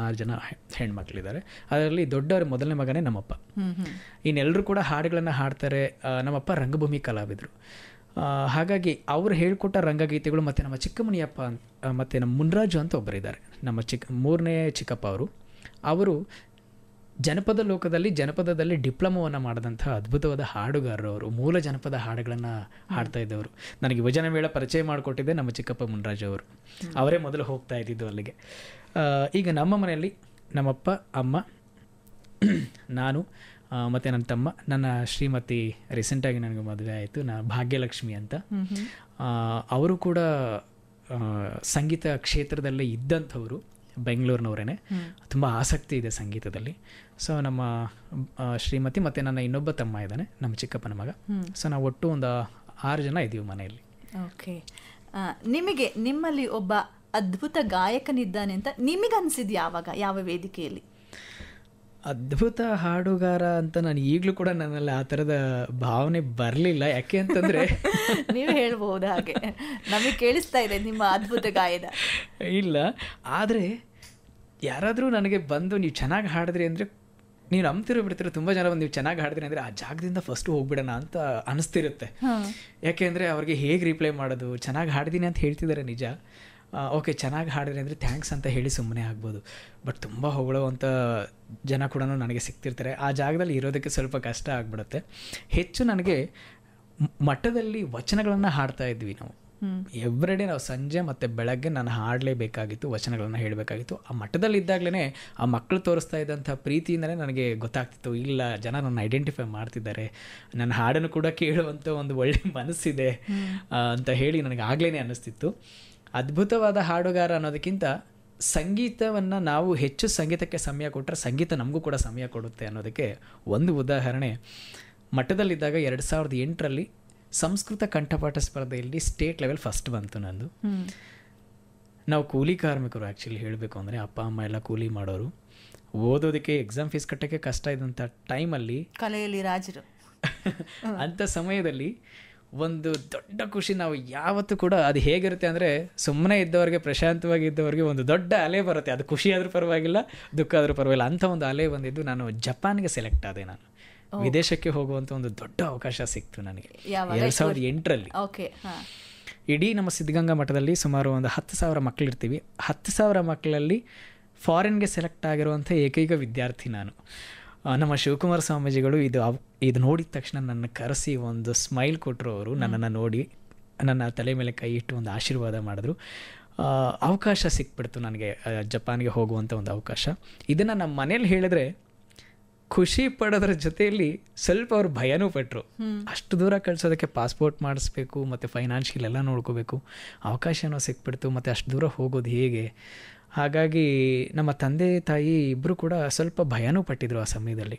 6 ಜನ ಹೆಣ್ಮಕ್ಳಿದ್ದಾರೆ. ಅದರಲ್ಲಿ ದೊಡ್ಡವರು ಮೊದಲನೇ ಮಗನೇ ನಮ್ಮಪ್ಪ. ಇನ್ನೆಲ್ಲರೂ ಕೂಡ ಹಾಡುಗಳನ್ನು ಹಾಡ್ತಾರೆ. ನಮ್ಮಪ್ಪ ರಂಗಭೂಮಿ ಕಲಾವಿದರು. ಹಾಗಾಗಿ ಅವರು ಹೇಳ್ಕೊಟ್ಟ ರಂಗಗೀತೆಗಳು, ಮತ್ತು ನಮ್ಮ ಚಿಕ್ಕಮಣಿಯಪ್ಪ ಮತ್ತು ನಮ್ಮ ಮುನ್ರಾಜು ಅಂತ ಒಬ್ಬರಿದ್ದಾರೆ, ನಮ್ಮ 3ನೇ ಚಿಕ್ಕಪ್ಪ ಅವರು ಜನಪದ ಲೋಕದಲ್ಲಿ ಜನಪದದಲ್ಲಿ ಡಿಪ್ಲೊಮೋವನ್ನು ಮಾಡಿದಂಥ ಅದ್ಭುತವಾದ ಹಾಡುಗಾರರು. ಅವರು ಮೂಲ ಜನಪದ ಹಾಡುಗಳನ್ನು ಹಾಡ್ತಾ ಇದ್ದವರು. ನನಗೆ ಯುವಜನ ಮೇಳ ಪರಿಚಯ ಮಾಡಿಕೊಟ್ಟಿದ್ದೆ ನಮ್ಮ ಚಿಕ್ಕಪ್ಪ ಮುನ್ರಾಜು ಅವರು. ಅವರೇ ಮೊದಲು ಹೋಗ್ತಾ ಇದ್ದಿದ್ದು ಅಲ್ಲಿಗೆ. ಈಗ ನಮ್ಮ ಮನೆಯಲ್ಲಿ ನಮ್ಮಪ್ಪ, ಅಮ್ಮ, ನಾನು ಮತ್ತು ನನ್ನ ತಮ್ಮ, ನನ್ನ ಶ್ರೀಮತಿ ರೀಸೆಂಟಾಗಿ ನನಗೆ ಮದುವೆ ಆಯಿತು, ಭಾಗ್ಯಲಕ್ಷ್ಮಿ ಅಂತ. ಅವರು ಕೂಡ ಸಂಗೀತ ಕ್ಷೇತ್ರದಲ್ಲೇ ಇದ್ದಂಥವರು, ಬೆಂಗಳೂರಿನವರೇ. ತುಂಬ ಆಸಕ್ತಿ ಇದೆ ಸಂಗೀತದಲ್ಲಿ. ಸೊ ನಮ್ಮ ಶ್ರೀಮತಿ ಮತ್ತು ನನ್ನ ಇನ್ನೊಬ್ಬ ತಮ್ಮ ಇದ್ದಾನೆ, ನಮ್ಮ ಚಿಕ್ಕಪ್ಪನ ಮಗ. ಸೊ ನಾವು ಒಟ್ಟು ಒಂದು 6 ಜನ ಇದ್ದೀವಿ ಮನೆಯಲ್ಲಿ. ಓಕೆ. ನಿಮಗೆ ನಿಮ್ಮಲ್ಲಿ ಒಬ್ಬ ಅದ್ಭುತ ಗಾಯಕನಿದ್ದಾನೆ ಅಂತ ನಿಮಗನ್ಸಿದ್ದು ಯಾವಾಗ, ಯಾವ ವೇದಿಕೆಯಲ್ಲಿ? ಅದ್ಭುತ ಹಾಡುಗಾರ ಅಂತ ನಾನು ಈಗಲೂ ಕೂಡ ನನ್ನಲ್ಲಿ ಆ ಥರದ ಭಾವನೆ ಬರಲಿಲ್ಲ. ಯಾಕೆ ಅಂತಂದರೆ ನೀವು ಹೇಳ್ಬೋದು, ಹಾಗೆ ನಮಗೆ ಕೇಳಿಸ್ತಾ ಇದೆ ನಿಮ್ಮ ಅದ್ಭುತ ಗಾಯನ. ಇಲ್ಲ, ಆದರೆ ಯಾರಾದರೂ ನನಗೆ ಬಂದು ನೀವು ಚೆನ್ನಾಗಿ ಹಾಡಿದ್ರಿ ಅಂದರೆ, ನೀವು ನಂಬ್ತಿರೋ ಬಿಡ್ತಿರೋ, ತುಂಬ ಜನ ಬಂದು ನೀವು ಚೆನ್ನಾಗಿ ಹಾಡಿದ್ರಿ ಅಂದರೆ ಆ ಜಾಗದಿಂದ ಫಸ್ಟು ಹೋಗ್ಬಿಡೋಣ ಅಂತ ಅನಿಸ್ತಿರುತ್ತೆ. ಯಾಕೆ ಅಂದರೆ ಅವ್ರಿಗೆ ಹೇಗೆ ರಿಪ್ಲೈ ಮಾಡೋದು, ಚೆನ್ನಾಗಿ ಹಾಡಿದ್ದೀನಿ ಅಂತ ಹೇಳ್ತಿದ್ದಾರೆ ನಿಜ, ಓಕೆ ಚೆನ್ನಾಗಿ ಹಾಡಿದ್ರಿ ಅಂದರೆ ಥ್ಯಾಂಕ್ಸ್ ಅಂತ ಹೇಳಿ ಸುಮ್ಮನೆ ಆಗ್ಬೋದು. ಬಟ್ ತುಂಬ ಹೊಗಳೋವಂಥ ಜನ ಕೂಡ ನನಗೆ ಸಿಗ್ತಿರ್ತಾರೆ. ಆ ಜಾಗದಲ್ಲಿ ಇರೋದಕ್ಕೆ ಸ್ವಲ್ಪ ಕಷ್ಟ ಆಗಿಬಿಡುತ್ತೆ. ಹೆಚ್ಚು ನನಗೆ ಮಠದಲ್ಲಿ ವಚನಗಳನ್ನು ಹಾಡ್ತಾ ಇದ್ವಿ ನಾವು. ಎವ್ರಿಡೇ ನಾವು ಸಂಜೆ ಮತ್ತು ಬೆಳಗ್ಗೆ ನಾನು ಹಾಡಲೇಬೇಕಾಗಿತ್ತು, ವಚನಗಳನ್ನು ಹೇಳಬೇಕಾಗಿತ್ತು. ಆ ಮಠದಲ್ಲಿ ಇದ್ದಾಗಲೇ ಆ ಮಕ್ಕಳು ತೋರಿಸ್ತಾ ಇದ್ದಂಥ ಪ್ರೀತಿಯಿಂದಲೇ ನನಗೆ ಗೊತ್ತಾಗ್ತಿತ್ತು, ಇಲ್ಲ ಜನ ನನ್ನ ಐಡೆಂಟಿಫೈ ಮಾಡ್ತಿದ್ದಾರೆ, ನನ್ನ ಹಾಡನ್ನು ಕೂಡ ಕೇಳುವಂಥ ಒಂದು ಒಳ್ಳೆಯ ಮನಸ್ಸಿದೆ ಅಂತ ಹೇಳಿ ನನಗೆ ಆಗಲೇ ಅನ್ನಿಸ್ತಿತ್ತು. ಅದ್ಭುತವಾದ ಹಾಡುಗಾರ ಅನ್ನೋದಕ್ಕಿಂತ ಸಂಗೀತವನ್ನು ನಾವು ಹೆಚ್ಚು ಸಂಗೀತಕ್ಕೆ ಸಮಯ ಕೊಟ್ಟರೆ ಸಂಗೀತ ನಮಗೂ ಕೂಡ ಸಮಯ ಕೊಡುತ್ತೆ ಅನ್ನೋದಕ್ಕೆ ಒಂದು ಉದಾಹರಣೆ. ಮಠದಲ್ಲಿದ್ದಾಗ 2008ರಲ್ಲಿ ಸಂಸ್ಕೃತ ಕಂಠಪಾಠ ಸ್ಪರ್ಧೆಯಲ್ಲಿ ಸ್ಟೇಟ್ ಲೆವೆಲ್ ಫಸ್ಟ್ ಬಂತು ನಂದು. ನಾವು ಕೂಲಿ ಕಾರ್ಮಿಕರು, ಆ್ಯಕ್ಚುಲಿ ಹೇಳಬೇಕು ಅಂದರೆ ಅಪ್ಪ ಅಮ್ಮ ಎಲ್ಲ ಕೂಲಿ ಮಾಡೋರು. ಓದೋದಕ್ಕೆ ಎಕ್ಸಾಮ್ ಫೀಸ್ ಕಟ್ಟೋಕ್ಕೆ ಕಷ್ಟ ಇದ್ದಂಥ ಟೈಮಲ್ಲಿ, ಕಲೆಯಲ್ಲಿ ರಾಜರು ಅಂಥ ಸಮಯದಲ್ಲಿ ಒಂದು ದೊಡ್ಡ ಖುಷಿ. ನಾವು ಯಾವತ್ತೂ ಕೂಡ ಅದು ಹೇಗಿರುತ್ತೆ ಅಂದರೆ, ಸುಮ್ಮನೆ ಇದ್ದವ್ರಿಗೆ, ಪ್ರಶಾಂತವಾಗಿ ಇದ್ದವ್ರಿಗೆ ಒಂದು ದೊಡ್ಡ ಅಲೆ ಬರುತ್ತೆ. ಅದು ಖುಷಿ ಆದರೂ ಪರವಾಗಿಲ್ಲ, ದುಃಖ ಆದರೂ ಪರವಾಗಿಲ್ಲ, ಅಂಥ ಒಂದು ಅಲೆ ಬಂದಿದ್ದು ನಾನು ಜಪಾನ್ಗೆ ಸೆಲೆಕ್ಟ್ ಆದೆ. ವಿದೇಶಕ್ಕೆ ಹೋಗುವಂಥ ಒಂದು ದೊಡ್ಡ ಅವಕಾಶ ಸಿಕ್ತು ನನಗೆ ಯಾವಾಗ? 2008ರಲ್ಲಿ. ಓಕೆ. ಹಾಂ. ಇಡೀ ನಮ್ಮ ಸಿದ್ಧಗಂಗಾ ಮಠದಲ್ಲಿ ಸುಮಾರು ಒಂದು 10,000 ಮಕ್ಕಳಿರ್ತೀವಿ. 10,000 ಮಕ್ಕಳಲ್ಲಿ ಫಾರಿನ್ಗೆ ಸೆಲೆಕ್ಟ್ ಆಗಿರುವಂಥ ಏಕೈಕ ವಿದ್ಯಾರ್ಥಿ ನಾನು. ನಮ್ಮ ಶಿವಕುಮಾರ ಸ್ವಾಮೀಜಿಗಳು ಇದು ನೋಡಿದ ತಕ್ಷಣ ನನ್ನ ಕರೆಸಿ ಒಂದು ಸ್ಮೈಲ್ ಕೊಟ್ಟರು. ಅವರು ನನ್ನನ್ನು ನೋಡಿ ನನ್ನ ತಲೆ ಮೇಲೆ ಕೈ ಇಟ್ಟು ಒಂದು ಆಶೀರ್ವಾದ ಮಾಡಿದ್ರು. ಅವಕಾಶ ಸಿಕ್ಬಿಡ್ತು ನನಗೆ ಜಪಾನ್ಗೆ ಹೋಗುವಂಥ ಒಂದು ಅವಕಾಶ. ಇದನ್ನು ನಮ್ಮ ಮನೇಲಿ ಹೇಳಿದ್ರೆ ಖುಷಿ ಪಡೋದ್ರ ಜೊತೆಯಲ್ಲಿ ಸ್ವಲ್ಪ ಅವ್ರು ಭಯನೂ ಪಟ್ಟರು. ಅಷ್ಟು ದೂರ ಕಳಿಸೋದಕ್ಕೆ ಪಾಸ್ಪೋರ್ಟ್ ಮಾಡಿಸ್ಬೇಕು ಮತ್ತು ಫೈನಾನ್ಷಿಯಲ್ ಎಲ್ಲ ನೋಡ್ಕೋಬೇಕು, ಅವಕಾಶನೂ ಸಿಕ್ಬಿಡ್ತು, ಮತ್ತು ಅಷ್ಟು ದೂರ ಹೋಗೋದು ಹೇಗೆ. ಹಾಗಾಗಿ ನಮ್ಮ ತಂದೆ ತಾಯಿ ಇಬ್ಬರು ಕೂಡ ಸ್ವಲ್ಪ ಭಯನೂ ಪಟ್ಟಿದ್ರು ಆ ಸಮಯದಲ್ಲಿ.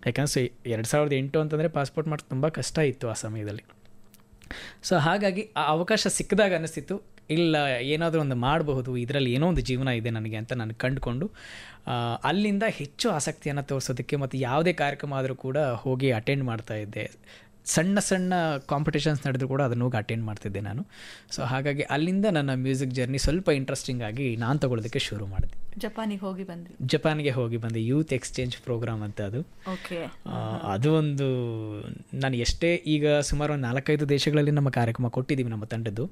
ಯಾಕಂದರೆ 2008 ಅಂತಂದರೆ ಪಾಸ್ಪೋರ್ಟ್ ಮಾಡೋದು ತುಂಬ ಕಷ್ಟ ಇತ್ತು ಆ ಸಮಯದಲ್ಲಿ. ಸೊ ಹಾಗಾಗಿ ಆ ಅವಕಾಶ ಸಿಕ್ಕಿದಾಗ ಅನ್ನಿಸ್ತಿತ್ತು, ಇಲ್ಲ ಏನಾದರೂ ಒಂದು ಮಾಡಬಹುದು, ಇದರಲ್ಲಿ ಏನೋ ಒಂದು ಜೀವನ ಇದೆ ನನಗೆ ಅಂತ ನಾನು ಕಂಡುಕೊಂಡು ಅಲ್ಲಿಂದ ಹೆಚ್ಚು ಆಸಕ್ತಿಯನ್ನು ತೋರಿಸೋದಕ್ಕೆ ಮತ್ತು ಯಾವುದೇ ಕಾರ್ಯಕ್ರಮ ಆದರೂ ಕೂಡ ಹೋಗಿ ಅಟೆಂಡ್ ಮಾಡ್ತಾಯಿದ್ದೆ. ಸಣ್ಣ ಸಣ್ಣ ಕಾಂಪಿಟೇಷನ್ಸ್ ನಡೆದರೂ ಕೂಡ ಅದನ್ನು ಹೋಗಿ ಅಟೆಂಡ್ ಮಾಡ್ತಿದ್ದೆ ನಾನು. ಸೊ ಹಾಗಾಗಿ ಅಲ್ಲಿಂದ ನನ್ನ ಮ್ಯೂಸಿಕ್ ಜರ್ನಿ ಸ್ವಲ್ಪ ಇಂಟ್ರೆಸ್ಟಿಂಗ್ ಆಗಿ ನಾನು ತಗೊಳ್ಳೋದಕ್ಕೆ ಶುರು ಮಾಡಿದೆ. ಜಪಾನ್ಗೆ ಹೋಗಿ ಬಂದೆ. ಯೂತ್ ಎಕ್ಸ್ಚೇಂಜ್ ಪ್ರೋಗ್ರಾಮ್ ಅಂತ ಅದು. ಅದು ಒಂದು ನಾನು ಎಷ್ಟೇ ಈಗ ಸುಮಾರು ಒಂದು 4-5 ದೇಶಗಳಲ್ಲಿ ನಮ್ಮ ಕಾರ್ಯಕ್ರಮ ಕೊಟ್ಟಿದ್ದೀವಿ ನಮ್ಮ ತಂಡದ್ದು.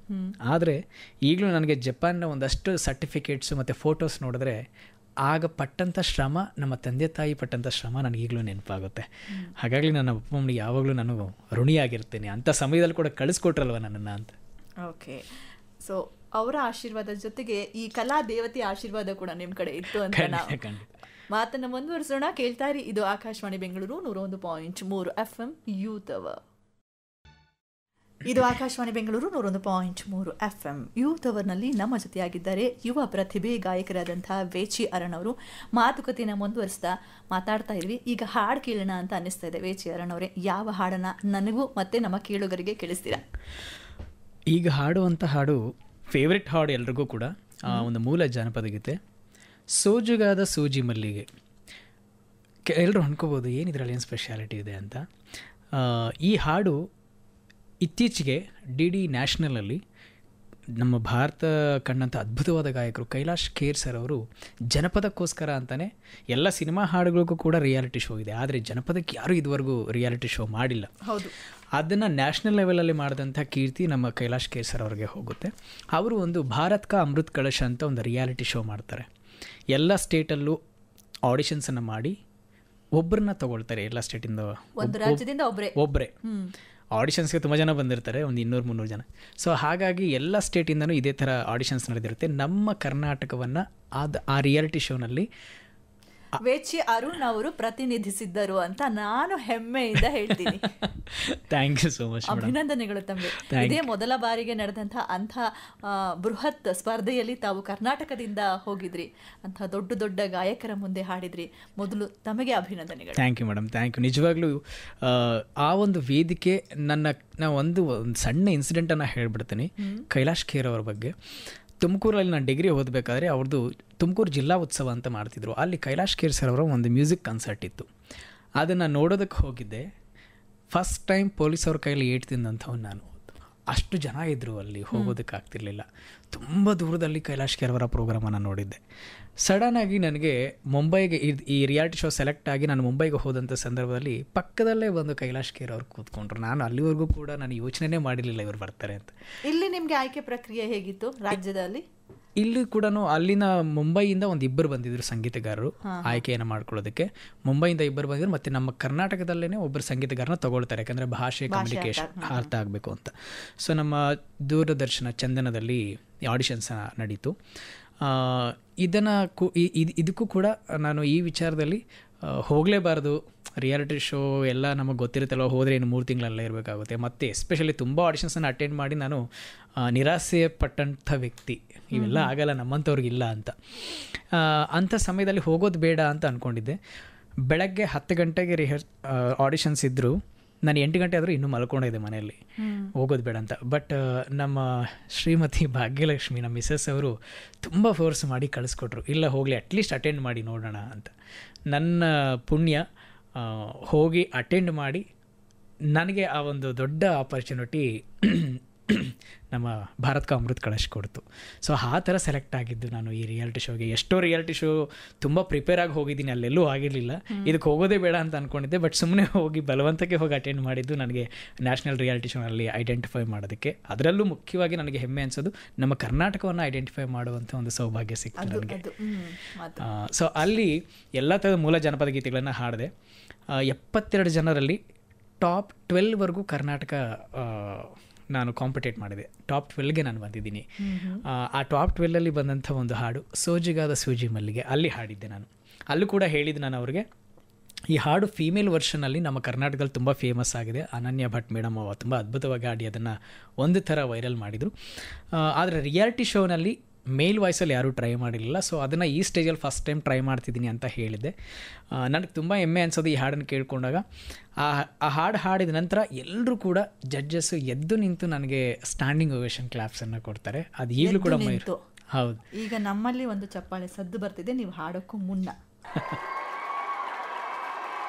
ಆದರೆ ಈಗಲೂ ನನಗೆ ಜಪಾನ್ನ ಒಂದಷ್ಟು ಸರ್ಟಿಫಿಕೇಟ್ಸು ಮತ್ತು ಫೋಟೋಸ್ ನೋಡಿದ್ರೆ ಆಗ ಪಟ್ಟಂಥ ಶ್ರಮ, ನಮ್ಮ ತಂದೆ ತಾಯಿ ಪಟ್ಟಂಥ ಶ್ರಮ ನನಗೆ ಈಗಲೂ ನೆನಪಾಗುತ್ತೆ. ಹಾಗಾಗಿ ನನ್ನ ಅಪ್ಪ ಅಮ್ಮನಿಗೆ ಯಾವಾಗಲೂ ನಾನು ಋಣಿಯಾಗಿರ್ತೇನೆ, ಅಂಥ ಸಮಯದಲ್ಲಿ ಕೂಡ ಕಳಿಸ್ಕೊಟ್ರಲ್ವ ನನ್ನನ್ನು ಅಂತ. ಓಕೆ. ಸೊ ಅವರ ಆಶೀರ್ವಾದದ ಜೊತೆಗೆ ಈ ಕಲಾ ದೇವತೆಯ ಆಶೀರ್ವಾದ ಕೂಡ ನಿಮ್ಮ ಕಡೆ ಇತ್ತು ಅಂತ ನಾವು ಮಾತನ್ನು ಮುಂದುವರಿಸೋಣ. ಕೇಳ್ತಾ ಇರಿ, ಇದು Akashvani Bengaluru 101.3 FM youth hour. ಇದು ಆಕಾಶವಾಣಿ ಬೆಂಗಳೂರು 101.3 FM ಯೂತ್ ಅವರ್ನಲ್ಲಿ ನಮ್ಮ ಜೊತೆಯಾಗಿದ್ದಾರೆ ಯುವ ಪ್ರತಿಭೆ ಗಾಯಕರಾದಂಥ ವೇಚಿ ಅರಣ್ ಅವರು. ಮಾತುಕತೆಯನ್ನು ಮುಂದುವರಿಸ್ತಾ ಮಾತಾಡ್ತಾ ಇದ್ವಿ. ಈಗ ಹಾಡು ಕೇಳೋಣ ಅಂತ ಅನ್ನಿಸ್ತಾ ಇದೆ. ವೇಚಿ ಅರಣ್ ಅವರೇ, ಯಾವ ಹಾಡನ್ನು ನನಗೂ ಮತ್ತು ನಮ್ಮ ಕೇಳುಗರಿಗೆ ಕೇಳಿಸ್ತೀರಾ? ಈಗ ಹಾಡುವಂಥ ಹಾಡು ಫೇವ್ರೆಟ್ ಹಾಡು ಎಲ್ರಿಗೂ ಕೂಡ, ಒಂದು ಮೂಲ ಜಾನಪದ ಗೀತೆ, ಸೋಜುಗಾದ ಸೂಜಿ ಮಲ್ಲಿಗೆ. ಎಲ್ಲರೂ ಅನ್ಕೋಬೋದು ಏನಿದ್ರಲ್ಲಿ ಏನು ಸ್ಪೆಷಾಲಿಟಿ ಇದೆ ಅಂತ. ಈ ಹಾಡು ಇತ್ತೀಚೆಗೆ DD ನ್ಯಾಷನಲಲ್ಲಿ ನಮ್ಮ ಭಾರತ ಕಂಡಂಥ ಅದ್ಭುತವಾದ ಗಾಯಕರು ಕೈಲಾಶ್ ಖೇರ್ ಸರ್ ಅವರು ಜನಪದಕ್ಕೋಸ್ಕರ ಅಂತಲೇ ಎಲ್ಲ ಸಿನಿಮಾ ಹಾಡುಗಳಿಗೂ ಕೂಡ ರಿಯಾಲಿಟಿ ಶೋ ಇದೆ, ಆದರೆ ಜನಪದಕ್ಕೆ ಯಾರೂ ಇದುವರೆಗೂ ರಿಯಾಲಿಟಿ ಶೋ ಮಾಡಿಲ್ಲ. ಹೌದು. ಅದನ್ನು ನ್ಯಾಷನಲ್ ಲೆವೆಲಲ್ಲಿ ಮಾಡಿದಂಥ ಕೀರ್ತಿ ನಮ್ಮ ಕೈಲಾಶ್ ಖೇರ್ ಸರ್ ಅವ್ರಿಗೆ ಹೋಗುತ್ತೆ. ಅವರು ಒಂದು ಭಾರತ್ ಕಾ ಅಮೃತ್ ಕಳಶ ಅಂತ ಒಂದು ರಿಯಾಲಿಟಿ ಶೋ ಮಾಡ್ತಾರೆ. ಎಲ್ಲ ಸ್ಟೇಟಲ್ಲೂ ಆಡಿಷನ್ಸನ್ನು ಮಾಡಿ ಒಬ್ಬರನ್ನ ತಗೊಳ್ತಾರೆ. ಎಲ್ಲ ಸ್ಟೇಟಿಂದ ಒಬ್ಬರೇ. ಆಡಿಷನ್ಸ್ಗೆ ತುಂಬ ಜನ ಬಂದಿರ್ತಾರೆ, ಒಂದು 200-300 ಜನ. ಸೊ ಹಾಗಾಗಿ ಎಲ್ಲ ಸ್ಟೇಟಿಂದನೂ ಇದೇ ಥರ ಆಡಿಷನ್ಸ್ ನಡೆದಿರುತ್ತೆ. ನಮ್ಮ ಕರ್ನಾಟಕವನ್ನು ಆ ರಿಯಾಲಿಟಿ ಶೋನಲ್ಲಿ ವೇಚಿ ಅರುಣ್ ಅವರು ಪ್ರತಿನಿಧಿಸಿದ್ದರು ಅಂತ ನಾನು ಹೆಮ್ಮೆಯಿಂದ ಹೇಳ್ತೀನಿ. Thank you so much. ಅಭಿನಂದನೆಗಳು ತಮಗೆ. ಇದೇ ಮೊದಲ ಬಾರಿಗೆ ನಡೆದಂಥ ಅಂಥ ಬೃಹತ್ ಸ್ಪರ್ಧೆಯಲ್ಲಿ ತಾವು ಕರ್ನಾಟಕದಿಂದ ಹೋಗಿದ್ರಿ, ಅಂಥ ದೊಡ್ಡ ದೊಡ್ಡ ಗಾಯಕರ ಮುಂದೆ ಹಾಡಿದ್ರಿ. ಮೊದಲು ತಮಗೆ ಅಭಿನಂದನೆಗಳು. Thank you madam, thank you. ನಿಜವಾಗ್ಲೂ ಆ ಒಂದು ವೇದಿಕೆ ನಾವು ಒಂದು ಸಣ್ಣ ಇನ್ಸಿಡೆಂಟನ್ನು ಹೇಳ್ಬಿಡ್ತೀನಿ ಕೈಲಾಶ್ ಖೇರ್ ಅವ್ರ ಬಗ್ಗೆ. ತುಮಕೂರಲ್ಲಿ ನಾನು ಡಿಗ್ರಿ ಓದಬೇಕಾದ್ರೆ ಅವ್ರದ್ದು ತುಮಕೂರು ಜಿಲ್ಲಾ ಉತ್ಸವ ಅಂತ ಮಾಡ್ತಿದ್ರು. ಅಲ್ಲಿ ಕೈಲಾಶ್ ಖೇರ್ ಸರ್ ಅವರ ಒಂದು ಮ್ಯೂಸಿಕ್ ಕನ್ಸರ್ಟ್ ಇತ್ತು. ಅದನ್ನು ನೋಡೋದಕ್ಕೆ ಹೋಗಿದ್ದೆ. ಫಸ್ಟ್ ಟೈಮ್ ಪೊಲೀಸವ್ರ ಕೈಯಲ್ಲಿ ಏಟು ತಿಂದಂಥವ್ನು ನಾನು. ಅಷ್ಟು ಜನ ಇದ್ದರು, ಅಲ್ಲಿ ಹೋಗೋದಕ್ಕಾಗ್ತಿರ್ಲಿಲ್ಲ. ತುಂಬ ದೂರದಲ್ಲಿ ಕೈಲಾಶ್ ಖೇರ್ ಅವರ ಪ್ರೋಗ್ರಾಮನ್ನು ನೋಡಿದ್ದೆ. ಸಡನ್ನಾಗಿ ನನಗೆ ಮುಂಬೈಗೆ ಈ ರಿಯಾಲಿಟಿ ಶೋ ಸೆಲೆಕ್ಟ್ ಆಗಿ ನಾನು ಮುಂಬೈಗೆ ಹೋದಂಥ ಸಂದರ್ಭದಲ್ಲಿ ಪಕ್ಕದಲ್ಲೇ ಒಂದು ಕೈಲಾಶ್ ಖೇರ್ ಅವ್ರು ಕೂತ್ಕೊಂಡ್ರು. ನಾನು ಅಲ್ಲಿವರೆಗೂ ಕೂಡ ನಾನು ಯೋಚನೆ ಮಾಡಿರಲಿಲ್ಲ ಇವರು ಬರ್ತಾರೆ ಅಂತ. ಇಲ್ಲಿ ನಿಮಗೆ ಆಯ್ಕೆ ಪ್ರಕ್ರಿಯೆ ಹೇಗಿತ್ತು ರಾಜ್ಯದಲ್ಲಿ? ಇಲ್ಲಿ ಕೂಡ ಅಲ್ಲಿನ ಮುಂಬೈಯಿಂದ ಒಂದು 2 ಬಂದಿದ್ರು ಸಂಗೀತಗಾರರು ಆಯ್ಕೆಯನ್ನು ಮಾಡ್ಕೊಳ್ಳೋದಕ್ಕೆ. ಮುಂಬೈಯಿಂದ 2 ಬಂದಿದ್ರು, ಮತ್ತು ನಮ್ಮ ಕರ್ನಾಟಕದಲ್ಲೇ ಒಬ್ಬರು ಸಂಗೀತಗಾರನ ತಗೊಳ್ತಾರೆ, ಯಾಕಂದರೆ ಭಾಷೆ ಕಮ್ಯುನಿಕೇಷನ್ ಅರ್ಥ ಆಗಬೇಕು ಅಂತ. ಸೊ ನಮ್ಮ ದೂರದರ್ಶನ ಚಂದನದಲ್ಲಿ ಆಡಿಷನ್ಸ್ ನಡೀತು. ಇದಕ್ಕೂ ಕೂಡ ನಾನು ಈ ವಿಚಾರದಲ್ಲಿ ಹೋಗಲೇಬಾರ್ದು. ರಿಯಾಲಿಟಿ ಶೋ ಎಲ್ಲ ನಮಗೆ ಗೊತ್ತಿರುತ್ತಲ್ಲ, ಹೋದರೆ ಇನ್ನು 3 ತಿಂಗಳಲ್ಲೇ ಇರಬೇಕಾಗುತ್ತೆ. ಮತ್ತು ಎಸ್ಪೆಷಲಿ ತುಂಬ ಆಡಿಷನ್ಸನ್ನು ಅಟೆಂಡ್ ಮಾಡಿ ನಾನು ನಿರಾಸೆ ಪಟ್ಟಂಥ ವ್ಯಕ್ತಿ. ಇವೆಲ್ಲ ಆಗಲ್ಲ, ನಮ್ಮಂಥವ್ರಿಗಿಲ್ಲ ಅಂತ. ಅಂಥ ಸಮಯದಲ್ಲಿ ಹೋಗೋದು ಬೇಡ ಅಂತ ಅಂದ್ಕೊಂಡಿದ್ದೆ. ಬೆಳಗ್ಗೆ 10 ಗಂಟೆಗೆ ಆಡಿಷನ್ಸ್ ಇದ್ದರು. ನಾನು 8 ಗಂಟೆ ಆದರೂ ಇನ್ನೂ ಮಲ್ಕೊಂಡಿದ್ದೆ ಮನೆಯಲ್ಲಿ, ಹೋಗೋದು ಬೇಡ ಅಂತ. ಬಟ್ ನಮ್ಮ ಶ್ರೀಮತಿ ಭಾಗ್ಯಲಕ್ಷ್ಮಿ, ನಮ್ಮ ಮಿಸ್ಸಸ್ ಅವರು ತುಂಬ ಫೋರ್ಸ್ ಮಾಡಿ ಕಳಿಸ್ಕೊಟ್ರು. ಇಲ್ಲ ಹೋಗಲಿ, ಅಟ್ಲೀಸ್ಟ್ ಅಟೆಂಡ್ ಮಾಡಿ ನೋಡೋಣ ಅಂತ. ನನ್ನ ಪುಣ್ಯ, ಹೋಗಿ ಅಟೆಂಡ್ ಮಾಡಿ ನನಗೆ ಆ ಒಂದು ದೊಡ್ಡ ಆಪರ್ಚುನಿಟಿ ನಮ್ಮ ಭಾರತ್ ಕಾ ಅಮೃತ್ ಕಳಶ್ ಕೊಡ್ತು. ಸೊ ಆ ಥರ ಸೆಲೆಕ್ಟ್ ಆಗಿದ್ದು ನಾನು ಈ ರಿಯಾಲಿಟಿ ಶೋಗೆ. ಎಷ್ಟೋ ರಿಯಾಲಿಟಿ ಶೋ ತುಂಬ ಪ್ರಿಪೇರ್ ಆಗಿ ಹೋಗಿದ್ದೀನಿ, ಅಲ್ಲೆಲ್ಲೂ ಆಗಿರಲಿಲ್ಲ. ಇದಕ್ಕೆ ಹೋಗೋದೇ ಬೇಡ ಅಂತ ಅಂದ್ಕೊಂಡಿದ್ದೆ, ಬಟ್ ಸುಮ್ಮನೆ ಹೋಗಿ ಬಲವಂತಕ್ಕೆ ಹೋಗಿ ಅಟೆಂಡ್ ಮಾಡಿದ್ದು ನನಗೆ ನ್ಯಾಷನಲ್ ರಿಯಾಲಿಟಿ ಶೋನಲ್ಲಿ ಐಡೆಂಟಿಫೈ ಮಾಡೋದಕ್ಕೆ. ಅದರಲ್ಲೂ ಮುಖ್ಯವಾಗಿ ನನಗೆ ಹೆಮ್ಮೆ ಅನಿಸೋದು ನಮ್ಮ ಕರ್ನಾಟಕವನ್ನು ಐಡೆಂಟಿಫೈ ಮಾಡುವಂಥ ಒಂದು ಸೌಭಾಗ್ಯ ಸಿಕ್ತು ನನಗೆ. ಸೊ ಅಲ್ಲಿ ಎಲ್ಲ ಥರದ ಮೂಲ ಜನಪದ ಗೀತೆಗಳನ್ನು ಹಾಡಿದೆ. 72 ಜನರಲ್ಲಿ ಟಾಪ್ 12ವರೆಗೂ ಕರ್ನಾಟಕ ನಾನು ಕಾಂಪಿಟೇಟ್ ಮಾಡಿದೆ. ಟಾಪ್ 12ಗೆ ನಾನು ಬಂದಿದ್ದೀನಿ. ಆ ಟಾಪ್ 12ಅಲ್ಲಿ ಬಂದಂಥ ಒಂದು ಹಾಡು ಸೋಜಿಗಾದ ಸೂಜಿ ಮಲ್ಲಿಗೆ, ಅಲ್ಲಿ ಹಾಡಿದ್ದೆ ನಾನು. ಅಲ್ಲೂ ಕೂಡ ಹೇಳಿದ್ದು ನಾನು ಅವ್ರಿಗೆ, ಈ ಹಾಡು ಫೀಮೇಲ್ ವರ್ಷನಲ್ಲಿ ನಮ್ಮ ಕರ್ನಾಟಕದಲ್ಲಿ ತುಂಬ ಫೇಮಸ್ ಆಗಿದೆ. ಅನನ್ಯ ಭಟ್ ಮೇಡಮ್ ತುಂಬ ಅದ್ಭುತವಾಗಿ ಹಾಡಿ ಅದನ್ನು ಒಂದು ಥರ ವೈರಲ್ ಮಾಡಿದರು. ಆದರೆ ರಿಯಾಲಿಟಿ ಶೋನಲ್ಲಿ ಮೇಲ್ ವಾಯ್ಸಲ್ಲಿ ಯಾರೂ ಟ್ರೈ ಮಾಡಿರಲಿಲ್ಲ. ಸೊ ಅದನ್ನು ಈ ಸ್ಟೇಜಲ್ಲಿ ಫಸ್ಟ್ ಟೈಮ್ ಟ್ರೈ ಮಾಡ್ತಿದ್ದೀನಿ ಅಂತ ಹೇಳಿದ್ದೆ. ನನಗೆ ತುಂಬ ಹೆಮ್ಮೆ ಅನಿಸೋದು ಈ ಹಾಡನ್ನು ಕೇಳಿಕೊಂಡಾಗ. ಆ ಹಾಡು ಹಾಡಿದ ನಂತರ ಎಲ್ಲರೂ ಕೂಡ ಜಡ್ಜಸ್ಸು ಎದ್ದು ನಿಂತು ನನಗೆ ಸ್ಟ್ಯಾಂಡಿಂಗ್ ಓವೇಷನ್ ಕ್ಲಾಪ್ಸನ್ನು ಕೊಡ್ತಾರೆ. ಅದು ಈಗಲೂ ಕೂಡ ಹೌದು. ಈಗ ನಮ್ಮಲ್ಲಿ ಒಂದು ಚಪ್ಪಾಳೆ ಸದ್ದು ಬರ್ತಿದೆ ನೀವು ಹಾಡೋಕ್ಕೂ ಮುನ್ನ.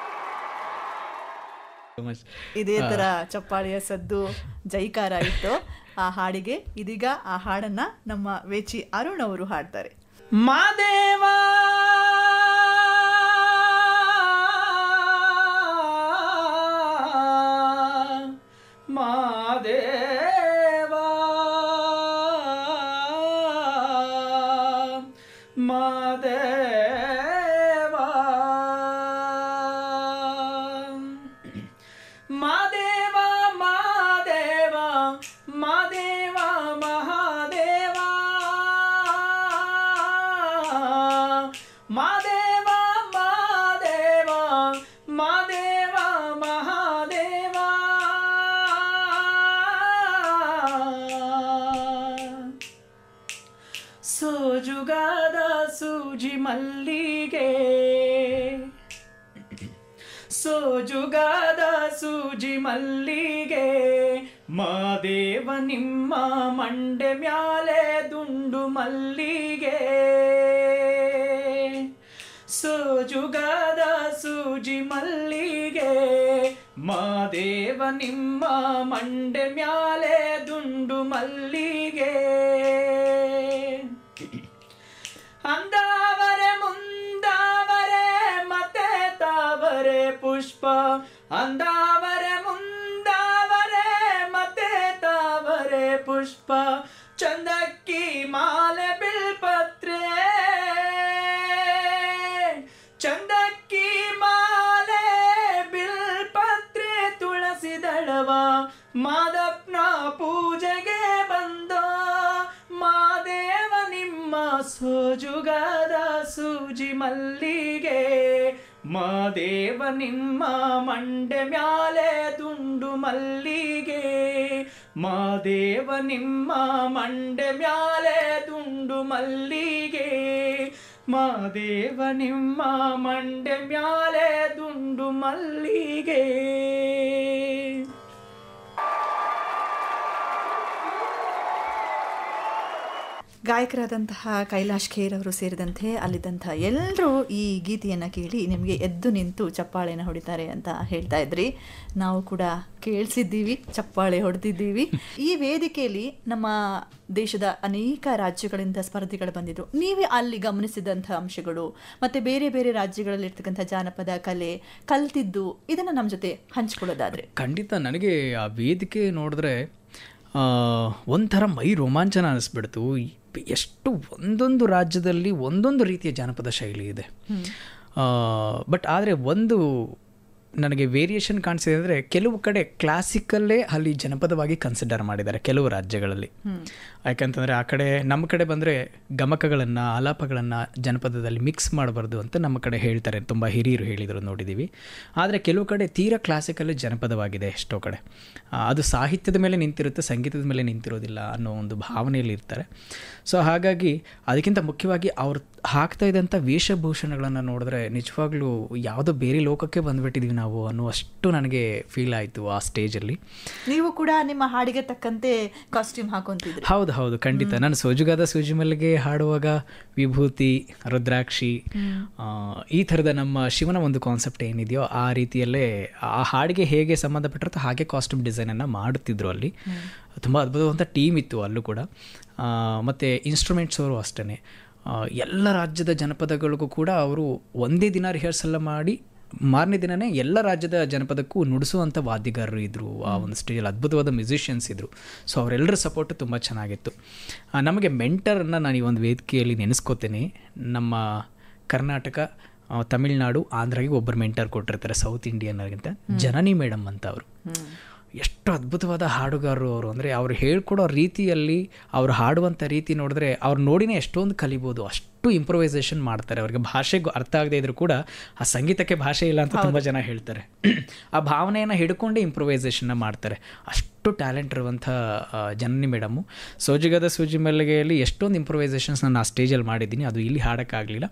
ಇದೇ ಥರ ಚಪ್ಪಾಳೆಯ ಸದ್ದು ಜೈಕಾರ ಇತ್ತು ಆ ಹಾಡಿಗೆ. ಇದೀಗ ಆ ಹಾಡನ್ನ ನಮ್ಮ ವೇಚಿ ಅರುಣ್ ಅವರು ಹಾಡ್ತಾರೆ. ಮಾದೇವ ಮಾದೇವ ಮಾದೇವ ಮಾದೇವ ಮಾದೇವ ಮಹಾದೇವ ಮಾದೇವ ಮಾದೇವ ಮಾದೇವ ಮಹಾದೇವ ಸೋಜುಗಾದ ಸೂಜಿ ಮಲ್ಲಿಗೆ ಸೋಜುಗಾದ ಸೂಜಿ ಮಲ್ಲಿಗೆ ಮಾದೇವ ನಿಮ್ಮ ಮಂಡೆ ಮ್ಯಾಲೆ ದುಂಡು ಮಲ್ಲಿಗೆ ಸೋಜುಗಾದ ಸೂಜಿ ಮಲ್ಲಿಗೆ ಮಾದೇವ ನಿಮ್ಮ ಮಂಡೆ ಮ್ಯಾಲೆ ದುಂಡು ಮಲ್ಲಿಗೆ ಅಂದಾವರೆ ಮುಂದಾವರೆ ಮತ್ತೆ ತಾವರೆ ಪುಷ್ಪ ಅಂದಾವರೆ ಮುಂದಾವರೆ ಮತ್ತೆ ತಾವರೆ ಪುಷ್ಪ ಚಂದಕ್ಕಿ ಮಾಲೆ ಬಿಲ್ಪತ್ರೆ ಚಂದಕ್ಕಿ ಮಾಲೆ ಬಿಲ್ಪತ್ರೆ ತುಳಸಿ ದಳವ ಮಾದಪ್ಪನ ಪೂಜೆಗೆ ಬಂದೋ ಮಾದೇವ ನಿಮ್ಮ ಸೋಜುಗಾದ ಸೂಜಿ ಮಲ್ಲಿಗೆ ಮಾದೇವ ನಿಮ್ಮ ಮಂಡೆ ಮ್ಯಾಲೆ ದುಂಡು ಮಲ್ಲಿಗೆ ಮಾದೇವ ನಿಮ್ಮ ಮಂಡೆ ಮ್ಯಾಲೆ ದುಂಡು ಮಲ್ಲಿಗೆ ಮಾದೇವ ನಿಮ್ಮ ಮಂಡೆ ಮ್ಯಾಲೆ ದುಂಡು ಮಲ್ಲಿಗೆ. ಗಾಯಕರಾದಂತಹ ಕೈಲಾಶ್ ಖೇರ್ ಅವರು ಸೇರಿದಂತೆ ಅಲ್ಲಿದ್ದಂತಹ ಎಲ್ಲರೂ ಈ ಗೀತೆಯನ್ನು ಕೇಳಿ ನಿಮಗೆ ಎದ್ದು ನಿಂತು ಚಪ್ಪಾಳೆನ ಹೊಡಿತಾರೆ ಅಂತ ಹೇಳ್ತಾ ಇದ್ರಿ. ನಾವು ಕೂಡ ಕೇಳಿಸಿದ್ದೀವಿ, ಚಪ್ಪಾಳೆ ಹೊಡೆದಿದ್ದೀವಿ. ಈ ವೇದಿಕೆಯಲ್ಲಿ ನಮ್ಮ ದೇಶದ ಅನೇಕ ರಾಜ್ಯಗಳಿಂದ ಸ್ಪರ್ಧಿಗಳು ಬಂದಿದ್ರು. ನೀವೇ ಅಲ್ಲಿ ಗಮನಿಸಿದಂಥ ಅಂಶಗಳು ಮತ್ತು ಬೇರೆ ಬೇರೆ ರಾಜ್ಯಗಳಲ್ಲಿರ್ತಕ್ಕಂಥ ಜಾನಪದ ಕಲೆ ಕಲ್ತಿದ್ದು ಇದನ್ನು ನಮ್ಮ ಜೊತೆ ಹಂಚ್ಕೊಳ್ಳೋದಾದರೆ. ಖಂಡಿತ ನನಗೆ ಆ ವೇದಿಕೆ ನೋಡಿದ್ರೆ ಒಂಥರ ಮೈ ರೋಮಾಂಚನ ಅನ್ನಿಸ್ಬಿಡ್ತು. ಎಷ್ಟು ಒಂದೊಂದು ರಾಜ್ಯದಲ್ಲಿ ಒಂದೊಂದು ರೀತಿಯ ಜಾನಪದ ಶೈಲಿ ಇದೆ. ಬಟ್ ಆದರೆ ಒಂದು ನನಗೆ ವೇರಿಯೇಷನ್ ಕಾಣಿಸಿದೆ ಅಂದರೆ ಕೆಲವು ಕಡೆ ಕ್ಲಾಸಿಕಲ್ಲೇ ಅಲ್ಲಿ ಜನಪದವಾಗಿ ಕನ್ಸಿಡರ್ ಮಾಡಿದ್ದಾರೆ ಕೆಲವು ರಾಜ್ಯಗಳಲ್ಲಿ. ಯಾಕಂತಂದರೆ ಆ ಕಡೆ ನಮ್ಮ ಕಡೆ ಬಂದರೆ ಗಮಕಗಳನ್ನು ಆಲಾಪಗಳನ್ನು ಜನಪದದಲ್ಲಿ ಮಿಕ್ಸ್ ಮಾಡಬಾರ್ದು ಅಂತ ನಮ್ಮ ಕಡೆ ಹೇಳ್ತಾರೆ, ತುಂಬ ಹಿರಿಯರು ಹೇಳಿದರು ನೋಡಿದ್ದೀವಿ. ಆದರೆ ಕೆಲವು ಕಡೆ ತೀರಾ ಕ್ಲಾಸಿಕಲ್ಲೇ ಜನಪದವಾಗಿದೆ ಎಷ್ಟೋ ಕಡೆ. ಅದು ಸಾಹಿತ್ಯದ ಮೇಲೆ ನಿಂತಿರುತ್ತೆ, ಸಂಗೀತದ ಮೇಲೆ ನಿಂತಿರೋದಿಲ್ಲ ಅನ್ನೋ ಒಂದು ಭಾವನೆಯಲ್ಲಿ ಇರ್ತಾರೆ. ಸೊ ಹಾಗಾಗಿ ಅದಕ್ಕಿಂತ ಮುಖ್ಯವಾಗಿ ಅವ್ರು ಹಾಕ್ತಾ ಇದ್ದಂಥ ವೇಷಭೂಷಣಗಳನ್ನು ನೋಡಿದ್ರೆ ನಿಜವಾಗ್ಲೂ ಯಾವುದೋ ಬೇರೆ ಲೋಕಕ್ಕೆ ಬಂದುಬಿಟ್ಟಿದ್ದೀವಿ ನಾವು ನಾವು ಅನ್ನುವಷ್ಟು ನನಗೆ ಫೀಲ್ ಆಯಿತು ಆ ಸ್ಟೇಜಲ್ಲಿ. ನೀವು ಕೂಡ ನಿಮ್ಮ ಹಾಡಿಗೆ ತಕ್ಕಂತೆ ಕಾಸ್ಟ್ಯೂಮ್ ಹಾಕೊಂತಿದ್ರಿ? ಹೌದು ಹೌದು, ಖಂಡಿತ. ನಾನು ಸೋಜುಗಾದ ಸೂಜಿ ಮಲ್ಲಿಗೆ ಹಾಡುವಾಗ ವಿಭೂತಿ, ರುದ್ರಾಕ್ಷಿ, ಈ ಥರದ ನಮ್ಮ ಶಿವನ ಒಂದು ಕಾನ್ಸೆಪ್ಟ್ ಏನಿದೆಯೋ ಆ ರೀತಿಯಲ್ಲೇ ಆ ಹಾಡಿಗೆ ಹೇಗೆ ಸಂಬಂಧಪಟ್ಟಿರುತ್ತೋ ಹಾಗೆ ಕಾಸ್ಟ್ಯೂಮ್ ಡಿಸೈನನ್ನು ಮಾಡುತ್ತಿದ್ರು. ಅಲ್ಲಿ ತುಂಬ ಅದ್ಭುತವಾದಂಥ ಟೀಮ್ ಇತ್ತು ಅಲ್ಲೂ ಕೂಡ. ಮತ್ತು ಇನ್ಸ್ಟ್ರೂಮೆಂಟ್ಸ್ ಅವರು ಅಷ್ಟೇ, ಎಲ್ಲ ರಾಜ್ಯದ ಜನಪದಗಳಿಗೂ ಕೂಡ ಅವರು ಒಂದೇ ದಿನ ರಿಹರ್ಸಲ್ ಮಾಡಿ ಮಾರನೇ ದಿನವೇ ಎಲ್ಲ ರಾಜ್ಯದ ಜನಪದಕ್ಕೂ ನುಡಿಸುವಂಥ ವಾದ್ಯಗಾರರು ಇದ್ದರು ಆ ಒಂದು ಸ್ಟೇಜಲ್ಲಿ. ಅದ್ಭುತವಾದ ಮ್ಯೂಸಿಷಿಯನ್ಸ್ ಇದ್ದರು. ಸೊ ಅವರೆಲ್ಲರ ಸಪೋರ್ಟು ತುಂಬ ಚೆನ್ನಾಗಿತ್ತು. ನಮಗೆ ಮೆಂಟರನ್ನು ನಾನು ಈ ಒಂದು ವೇದಿಕೆಯಲ್ಲಿ ನೆನೆಸ್ಕೋತೇನೆ. ನಮ್ಮ ಕರ್ನಾಟಕ, ತಮಿಳ್ನಾಡು, ಆಂಧ್ರಗೆ ಒಬ್ಬರು ಮೆಂಟರ್ ಕೊಟ್ಟಿರ್ತಾರೆ, ಸೌತ್ ಇಂಡಿಯನ್ಗಿಂತ. ಜನನಿ ಮೇಡಮ್ ಅಂತ ಅವರು. ಎಷ್ಟು ಅದ್ಭುತವಾದ ಹಾಡುಗಾರರು ಅವರು. ಅಂದರೆ ಅವ್ರು ಹೇಳ್ಕೊಡೋ ರೀತಿಯಲ್ಲಿ, ಅವ್ರು ಹಾಡುವಂಥ ರೀತಿ ನೋಡಿದ್ರೆ ಅವ್ರು ನೋಡಿನೇ ಎಷ್ಟೊಂದು ಕಲಿಬೋದು. ಅಷ್ಟು ಇಂಪ್ರೊವೈಸೇಷನ್ ಮಾಡ್ತಾರೆ. ಅವ್ರಿಗೆ ಭಾಷೆಗೂ ಅರ್ಥ ಆಗದೇ ಇದ್ರೂ ಕೂಡ ಆ ಸಂಗೀತಕ್ಕೆ ಭಾಷೆ ಇಲ್ಲ ಅಂತ ತುಂಬ ಜನ ಹೇಳ್ತಾರೆ. ಆ ಭಾವನೆಯನ್ನು ಹಿಡ್ಕೊಂಡೇ ಇಂಪ್ರೊವೈಸೇಷನ್ನ ಮಾಡ್ತಾರೆ. ಅಷ್ಟು ಟ್ಯಾಲೆಂಟ್ ಇರುವಂಥ ಜನನಿ ಮೇಡಮ್ಮು. ಸೋಜಿಗದ ಸೂಜಿ ಮಲ್ಲಿಗೆಯಲ್ಲಿ ಎಷ್ಟೊಂದು ಇಂಪ್ರೊವೈಸೇಷನ್ಸ್ ನಾನು ಆ ಸ್ಟೇಜಲ್ಲಿ ಮಾಡಿದ್ದೀನಿ, ಅದು ಇಲ್ಲಿ ಹಾಡೋಕ್ಕಾಗಲಿಲ್ಲ.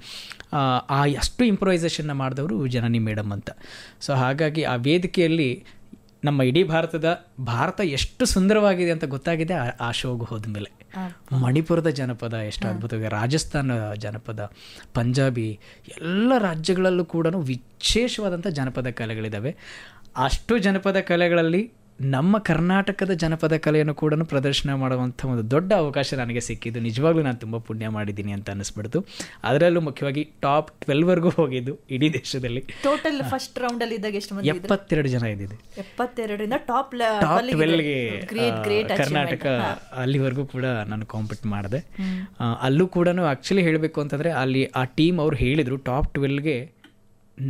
ಆ ಅಷ್ಟು ಇಂಪ್ರೊವೈಸೇಷನ್ನ ಮಾಡಿದವರು ಜನನಿ ಮೇಡಮ್ ಅಂತ. ಸೊ ಹಾಗಾಗಿ ಆ ವೇದಿಕೆಯಲ್ಲಿ ನಮ್ಮ ಇಡೀ ಭಾರತ ಎಷ್ಟು ಸುಂದರವಾಗಿದೆ ಅಂತ ಗೊತ್ತಾಗಿದೆ ಆ ಶೋಗೆ ಹೋದ ಮೇಲೆ. ಮಣಿಪುರದ ಜನಪದ ಎಷ್ಟು ಅದ್ಭುತವಾಗಿದೆ, ರಾಜಸ್ಥಾನ ಜನಪದ, ಪಂಜಾಬಿ, ಎಲ್ಲ ರಾಜ್ಯಗಳಲ್ಲೂ ಕೂಡ ವಿಶೇಷವಾದಂಥ ಜನಪದ ಕಲೆಗಳಿದ್ದಾವೆ. ಅಷ್ಟು ಜನಪದ ಕಲೆಗಳಲ್ಲಿ ನಮ್ಮ ಕರ್ನಾಟಕದ ಜನಪದ ಕಲೆಯನ್ನು ಕೂಡ ಪ್ರದರ್ಶನ ಮಾಡುವಂಥ ಒಂದು ದೊಡ್ಡ ಅವಕಾಶ ನನಗೆ ಸಿಕ್ಕಿದ್ದು. ನಿಜವಾಗ್ಲೂ ನಾನು ತುಂಬ ಪುಣ್ಯ ಮಾಡಿದ್ದೀನಿ ಅಂತ ಅನ್ನಿಸ್ಬಿಡ್ತು. ಅದರಲ್ಲೂ ಮುಖ್ಯವಾಗಿ ಟಾಪ್ 12ವರೆಗೂ ಹೋಗಿದ್ದು ಇಡೀ ದೇಶದಲ್ಲಿ. ಟೋಟಲ್ ಫಸ್ಟ್ ರೌಂಡಲ್ಲಿ ಇದ್ದಾಗ ಎಷ್ಟು ಮಂದಿ? 72 ಜನ ಇದ್ದಿದೆ. 72ರಿಂದ ಟಾಪ್ 12ಗೆ ಕರ್ನಾಟಕ ಅಲ್ಲಿವರೆಗೂ ಕೂಡ ನಾನು ಕಾಂಪೀಟ್ ಮಾಡಿದೆ. ಅಲ್ಲೂ ಕೂಡ ಆ್ಯಕ್ಚುಲಿ ಹೇಳಬೇಕು ಅಂತಂದರೆ ಅಲ್ಲಿ ಆ ಟೀಮ್ ಅವ್ರು ಹೇಳಿದರು ಟಾಪ್ 12ಗೆ